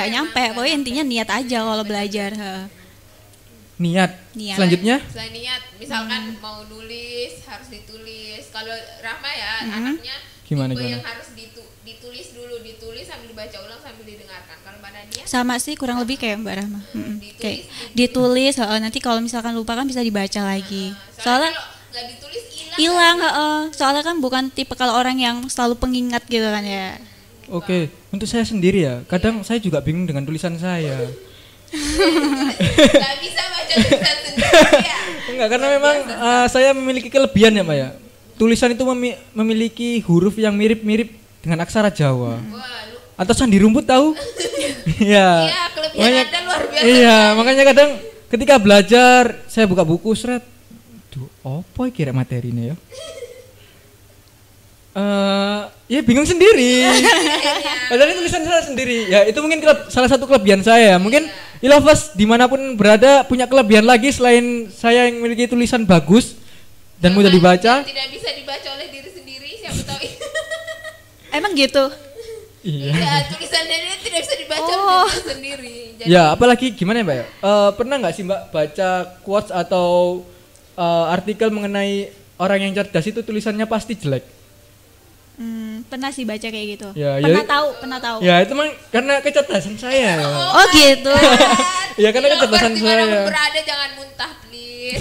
nyampe. Pokoknya intinya niat aja kalau belajar. Niat. Selanjutnya? Selain niat, misalkan mau nulis harus ditulis. Kalau Rahma ya anaknya Gimana Tipe yang gimana? harus ditulis dulu, ditulis sambil dibaca ulang sambil didengarkan. Kalau Mbak Nadia Sama sih kurang lebih kayak Mbak Rahma. ditulis, Kayak ditulis, nanti kalau misalkan lupa kan bisa dibaca lagi. Soalnya kalau nggak ditulis hilang, soalnya kan bukan tipe kalau orang yang selalu pengingat gitu kan ya. Oke, untuk saya sendiri ya, kadang saya juga bingung dengan tulisan saya. nggak bisa baca tulisan sendiri ya. Enggak, karena memang saya memiliki kelebihan ya, Mbak ya. Tulisan itu memiliki huruf yang mirip-mirip dengan aksara Jawa. Wah, lu Atau sandi rumput tahu? Iya. iya kelebihan Anda luar biasa. Iya, makanya kadang ketika belajar saya buka buku seret. Duh, apa kira materinya ya? Ya bingung sendiri. Padahal ini tulisan saya sendiri. Ya itu mungkin salah satu kelebihan saya. Mungkin Ilafas dimanapun berada punya kelebihan lagi selain saya yang memiliki tulisan bagus dan mudah dibaca. Tidak bisa dibaca oleh diri sendiri, siapa tahu. Emang gitu? Iya. Ya, tulisan dia tidak bisa dibaca oleh diri sendiri. Jadi, Ya apalagi gimana ya Mbak ya? Pernah nggak sih Mbak baca quotes atau artikel mengenai orang yang cerdas itu tulisannya pasti jelek? Pernah sih baca kayak gitu. Ya, Pernah tahu. Ya itu memang karena kecerdasan saya. Oh gitu. Ya karena kecerdasan saya. dimanapun berada jangan muntah please.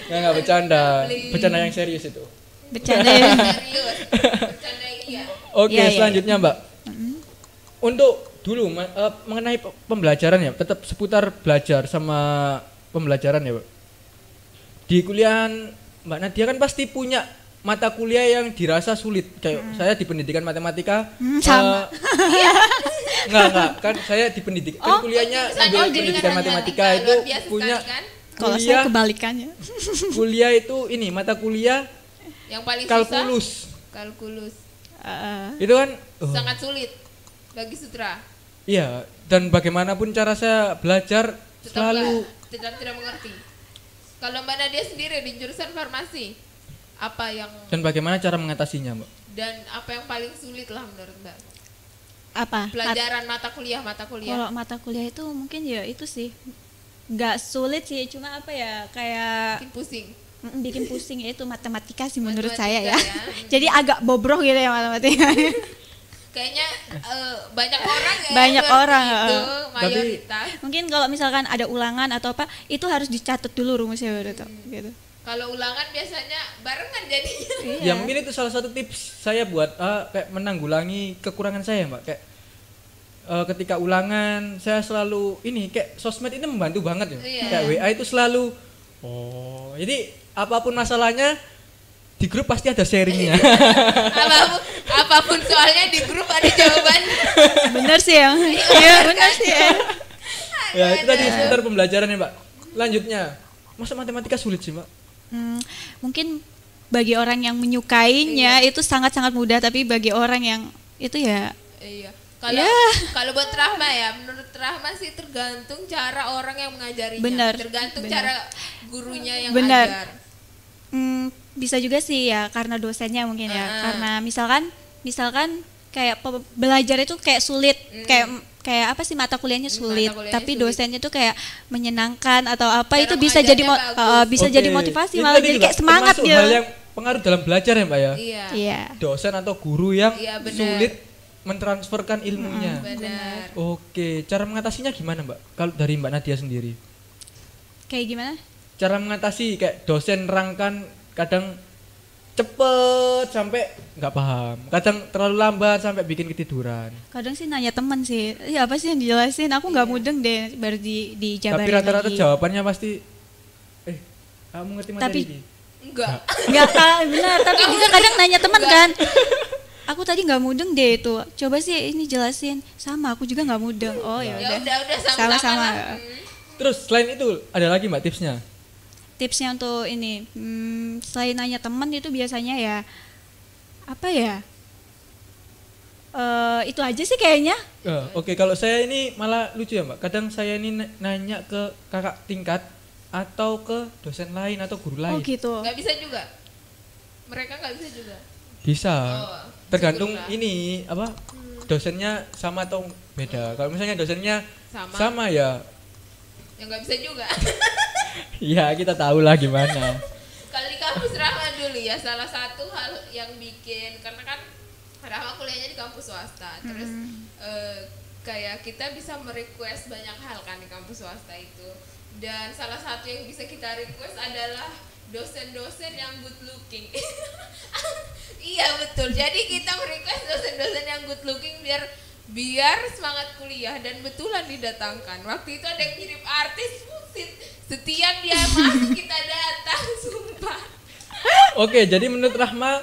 Nggak bercanda. Bercanda yang serius itu. Bercanda ya. Serius. Bercanda iya. Oke, Iya, selanjutnya Mbak. Untuk dulu mengenai pembelajaran ya, tetap seputar belajar sama pembelajaran ya, Mbak. Di kuliahan Mbak Nadia kan pasti punya mata kuliah yang dirasa sulit. Kayak saya di pendidikan matematika. Sama. Enggak, kan saya di pendidikan kan kuliahnya ambil jadi pendidikan kan matematika luar itu biasa punya sekali kan? Kalau saya kuliah kebalikannya. kuliah itu ini mata kuliah Yang paling kalkulus. susah kalkulus. Itu kan Sangat sulit bagi sutra. iya, dan bagaimanapun cara saya belajar selalu Tetap tidak mengerti. Kalau Mbak Nadia sendiri di jurusan farmasi, apa yang dan bagaimana cara mengatasinya, Mbak? dan apa yang paling sulit lah menurut Mbak? Apa? Pelajaran mata kuliah. Kalau mata kuliah itu mungkin ya itu sih. Nggak sulit sih, cuma apa ya kayak Bikin pusing. bikin pusing ya itu matematika sih menurut Matematika saya ya. ya. Jadi agak bobrok gitu ya matematika. Kayaknya banyak orang ya. Banyak seperti orang, itu, mayoritas. Mungkin kalau misalkan ada ulangan atau apa itu harus dicatat dulu rumusnya baru tuh gitu. Kalau ulangan biasanya barengan jadinya. Ya mungkin itu salah satu tips saya buat kayak menanggulangi kekurangan saya, Mbak. Kayak ketika ulangan saya selalu ini kayak sosmed ini membantu banget ya. Iya. Kayak WA itu selalu jadi apapun masalahnya di grup pasti ada sharingnya. apapun soalnya di grup ada jawabannya. Bener sih ya. Iya bener sih ya. Ya itu tadi seputar pembelajaran ya, Mbak. Lanjutnya, masa matematika sulit sih, Mbak? Mungkin bagi orang yang menyukainya itu sangat-sangat mudah, tapi bagi orang yang itu ya Iya. Kalau buat Rahma ya, menurut Rahma sih tergantung cara orang yang mengajarinya. Benar, Tergantung benar. cara gurunya yang Benar. ajar. Bisa juga sih ya karena dosennya mungkin ya. Karena misalkan kayak belajar itu kayak sulit, kayak apa sih mata kuliahnya sulit, kuliahnya tapi sulit. dosennya tuh kayak menyenangkan atau apa Cara itu bisa jadi mengajarnya bagus. jadi Oke. motivasi Itu malah tadi jadi juga kayak semangat termasuk gitu. hal yang pengaruh dalam belajar ya, Mbak ya. Iya. Iya. Dosen atau guru yang Iya, benar. sulit mentransferkan ilmunya. Benar. Oke, cara mengatasinya gimana, Mbak? Kalau dari Mbak Nadia sendiri, Kayak gimana? cara mengatasi kayak dosen nerangkan kadang cepet sampai nggak paham, kadang terlalu lambat sampai bikin ketiduran. Kadang sih nanya teman sih, ya apa sih yang dijelasin? Aku nggak mudeng deh, baru dijabarin Tapi rata-rata lagi. jawabannya pasti, kamu ngerti materi Tapi- ini? Enggak. Nggak benar, tapi kita kadang nanya teman kan. Aku tadi nggak mudeng deh itu. Coba sih ini jelasin. Sama, aku juga nggak mudeng. Oh ya Ya udah. udah sama-sama. Sama-sama. lah. Terus selain itu ada lagi Mbak tipsnya? Tipsnya untuk ini, selain nanya teman itu biasanya ya apa ya? Itu aja sih kayaknya. Oke, kalau saya ini malah lucu ya, Mbak. Kadang saya ini nanya ke kakak tingkat atau ke dosen lain atau guru lain. Oh gitu. Nggak bisa juga. Mereka nggak bisa juga. Bisa. Oh, Tergantung syukurlah. ini apa? Dosennya sama atau beda. Kalau misalnya dosennya Sama. sama ya, Yang nggak bisa juga. ya kita tahu lah gimana. Kalau di kampus Rahma dulu dulu ya, salah satu hal yang bikin, karena kan Rahma kuliahnya di kampus swasta, terus kayak kita bisa merequest banyak hal kan di kampus swasta itu, dan salah satu yang bisa kita request adalah dosen-dosen yang good looking. Iya betul, jadi kita merequest dosen-dosen yang good looking biar semangat kuliah, dan betulan didatangkan. Waktu itu ada yang kirim artis, setiap dia masuk kita datang, sumpah. Oke, jadi menurut Rahma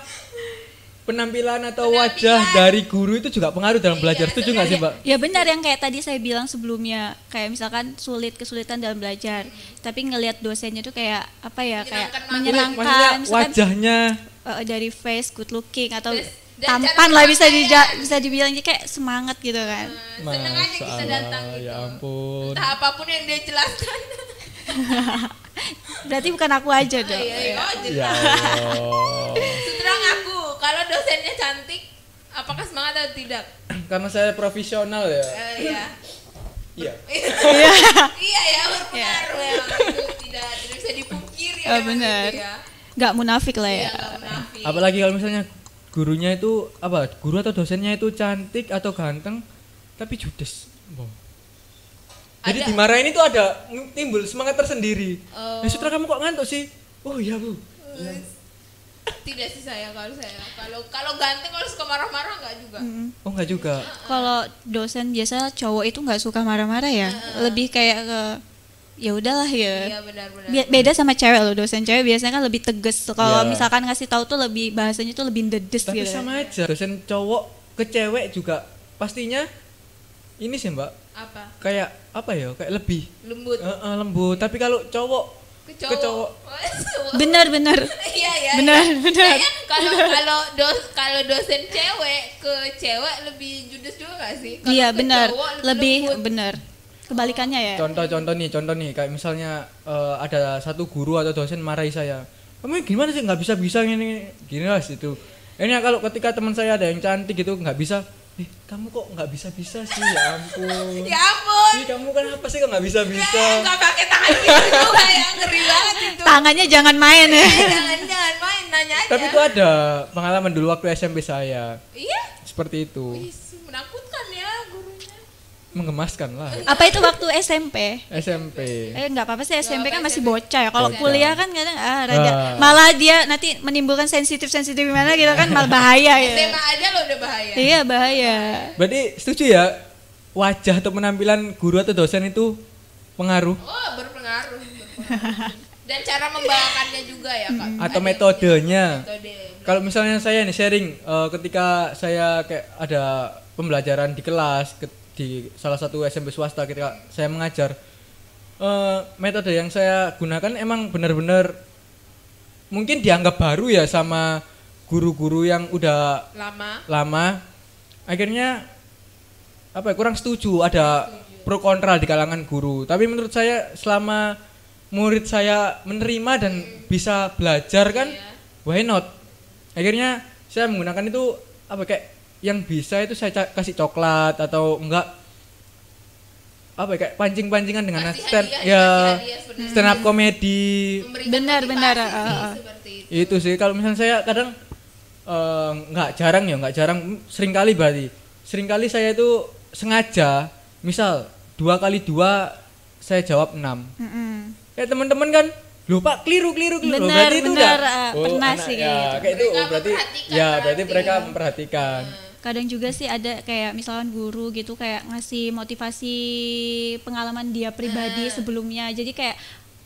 penampilan atau wajah dari guru itu juga pengaruh dalam belajar. Setuju nggak sih, Mbak? Ya benar yang kayak tadi saya bilang sebelumnya, kayak misalkan kesulitan dalam belajar, tapi ngelihat dosennya tuh kayak apa ya, kayak menyenangkan. Maksudnya wajahnya dari face good looking atau Dan tampan lah bisa dibilang kayak semangat gitu kan. Seneng aja kita datang gitu. Ya ampun. Entah apapun yang dia jelaskan. Berarti bukan aku aja dong. Iya, Ya jelas. Allah. Seterang aku, kalau dosennya cantik, apakah semangat atau tidak? Karena saya profesional ya. Iya. Iya. Iya ya, berpengaruh ya. Itu tidak bisa dipungkiri ya. Benar. Gitu ya. Nggak munafik lah ya. Iya, nggak munafik. Apalagi kalau misalnya gurunya itu guru atau dosennya itu cantik atau ganteng tapi judes. Jadi Ada. dimarahin itu ada timbul semangat tersendiri. Ya Sutra, kamu kok ngantuk sih? Oh iya Bu. Ya. Tidak sih saya, kalau ganteng, kalau suka marah-marah enggak juga. Oh enggak juga. Kalau dosen biasa cowok itu nggak suka marah-marah ya, lebih kayak ke ya udahlah ya. Iya benar-benar. Beda sama cewek loh, dosen cewek biasanya kan lebih tegas. Kalau Iya. misalkan ngasih tahu tuh lebih bahasanya tuh lebih dedes Tapi gitu. sama aja. Dosen cowok ke cewek juga pastinya ini sih Mbak. Apa? Kayak apa ya? Kayak lebih Lembut. lembut. Tapi kalau cowok Ke cowok. Bener. Iya ya. Benar. Kayaknya kalau dosen cewek ke cewek lebih judes juga nggak sih? Kalau Iya ke benar, cowok lebih lembut. benar. Kebalikannya ya. Contoh nih kayak misalnya ada satu guru atau dosen marahi saya, kamu gimana sih nggak bisa gini lah itu. Ini kalau ketika teman saya ada yang cantik gitu nggak bisa, kamu kok nggak bisa sih, ya ampun. Ya ampun. Ih, kamu kan apa sih kok nggak bisa? Nggak pakai tangan gitu juga ya, ngeri banget itu. Tangannya jangan main ya. Jangan main, nanya aja. Tapi itu ada pengalaman dulu waktu SMP saya Iya. seperti itu, Wih, menakutkan ya gurunya. menggemaskan lah. Apa itu waktu SMP? SMP. Nggak apa-apa sih, SMP kan masih SMP. bocah ya. Kalau Bocah. kuliah kan kadang malah dia nanti menimbulkan sensitif gimana gitu kan, malah bahaya ya. SMA aja lo udah bahaya. Iya bahaya. Berarti setuju ya, wajah atau penampilan guru atau dosen itu pengaruh Oh, berpengaruh. Dan cara membawakannya juga ya Kak. atau Ada metodenya. metode. Kalau misalnya saya nih sharing, ketika saya kayak ada pembelajaran di kelas di salah satu SMP swasta ketika saya mengajar, metode yang saya gunakan emang benar-benar mungkin dianggap baru ya sama guru-guru yang udah lama. Akhirnya kurang setuju, ada pro kontra di kalangan guru. Tapi menurut saya selama murid saya menerima dan bisa belajar kan, why not? Akhirnya saya menggunakan itu kayak yang bisa itu saya kasih coklat atau enggak kayak pancing-pancingan dengan stand up komedi. Benar. Seperti itu. Itu sih kalau misalnya saya kadang nggak jarang seringkali saya itu sengaja, misal 2 kali 2 saya jawab 6. Kayak teman-teman kan, loh Pak keliru. Benar, Berarti itu udah pernah anak, sih ya, kayak gitu. kayak itu berarti mereka memperhatikan. Kadang juga sih ada kayak misalkan guru gitu kayak ngasih motivasi pengalaman dia pribadi sebelumnya, jadi kayak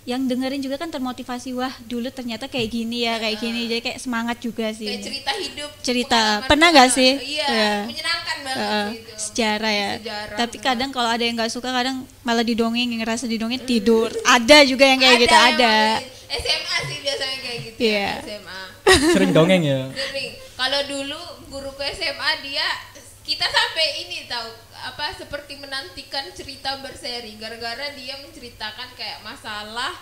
yang dengerin juga kan termotivasi, wah dulu ternyata kayak gini ya, kayak gini, jadi kayak semangat juga sih. Kayak cerita hidup. Pernah nggak sih? Iya, Ya. menyenangkan banget gitu. Sejarah ya. Sejarah, Tapi benar. kadang kalau ada yang nggak suka, kadang malah didongeng, yang ngerasa didongeng tidur. Ada juga yang kayak gitu, ada. emang. SMA sih biasanya kayak gitu Iya. ya, SMA. Sering dongeng ya. Sering. Kalau dulu guruku SMA kita sampai ini tahu seperti menantikan cerita berseri gara-gara dia menceritakan kayak masalah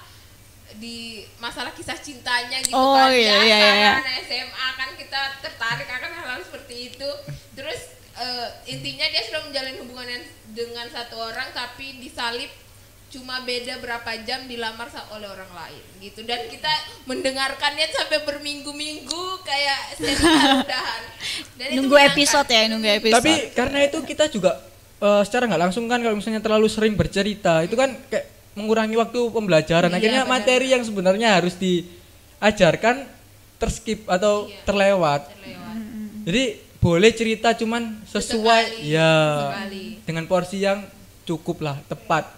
kisah cintanya gitu Oh, kan. iya, Biasa iya. kan SMA kan kita tertarik akan hal-hal seperti itu. Terus intinya dia sudah menjalin hubungan dengan satu orang tapi disalib cuma beda berapa jam dilamar oleh orang lain gitu, dan kita mendengarkannya sampai berminggu-minggu kayak serial udahan. Dan Nunggu episode ya, nunggu episode. Tapi karena itu kita juga secara nggak langsung kan, kalau misalnya terlalu sering bercerita itu kan kayak mengurangi waktu pembelajaran. Akhirnya materi yang sebenarnya harus diajarkan terskip atau terlewat. Jadi boleh cerita cuman sesuai dengan porsi yang cukup lah, tepat.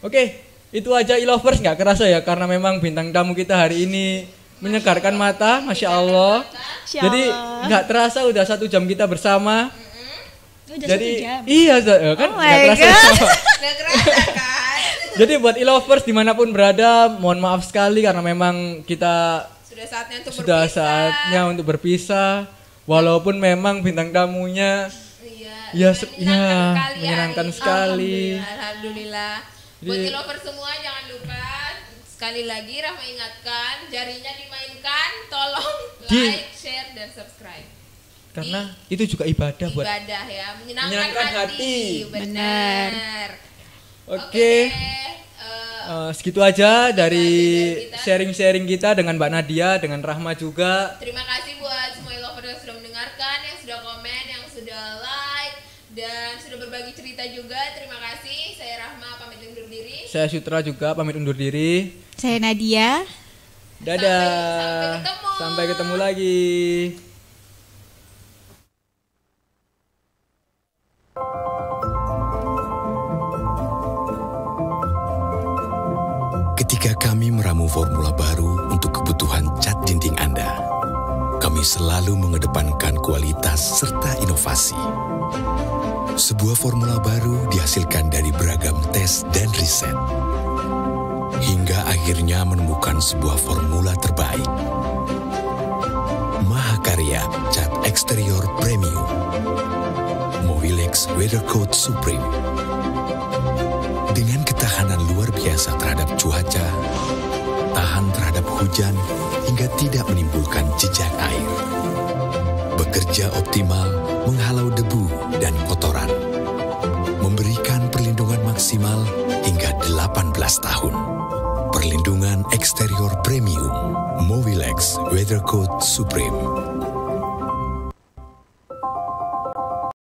Oke, itu aja e-lovers, nggak kerasa ya karena memang bintang tamu kita hari ini menyegarkan mata, Masya Allah. Jadi nggak terasa udah 1 jam kita bersama. Udah Jadi 1 jam. iya kan nggak kerasa. Nggak kerasa kan? Jadi buat e-lovers dimanapun berada, mohon maaf sekali karena memang kita sudah saatnya untuk berpisah. Walaupun memang bintang tamunya menyenangkan sekali. Alhamdulillah. Buat e-lover semua jangan lupa sekali lagi Rahma ingatkan, jarinya dimainkan, tolong like, share dan subscribe. Karena itu juga ibadah buat ya, menyenangkan hati. Benar. Oke. Segitu aja dari sharing-sharing kita dengan Mbak Nadia, dengan Rahma juga. Terima kasih buat semua e-lover yang sudah mendengarkan, yang sudah komen, yang sudah like dan sudah berbagi cerita juga. Terima kasih. Saya Rahma pamit undur diri. Saya Sutra juga pamit undur diri. Saya Nadia. Dadah. Sampai ketemu lagi. Ketika kami meramu formula baru untuk kebutuhan cat dinding Anda, kami selalu mengedepankan kualitas serta inovasi. Sebuah formula baru dihasilkan dari beragam tes dan riset, hingga akhirnya menemukan sebuah formula terbaik. Mahakarya Cat Eksterior Premium Mowilex Weathercoat Supreme. Dengan ketahanan luar biasa terhadap cuaca, tahan terhadap hujan, hingga tidak menimbulkan jejak air. Bekerja optimal, menghalau debu dan kotoran. Memberikan perlindungan maksimal hingga 18 tahun. Perlindungan eksterior premium, Mowilex Weathercoat Supreme.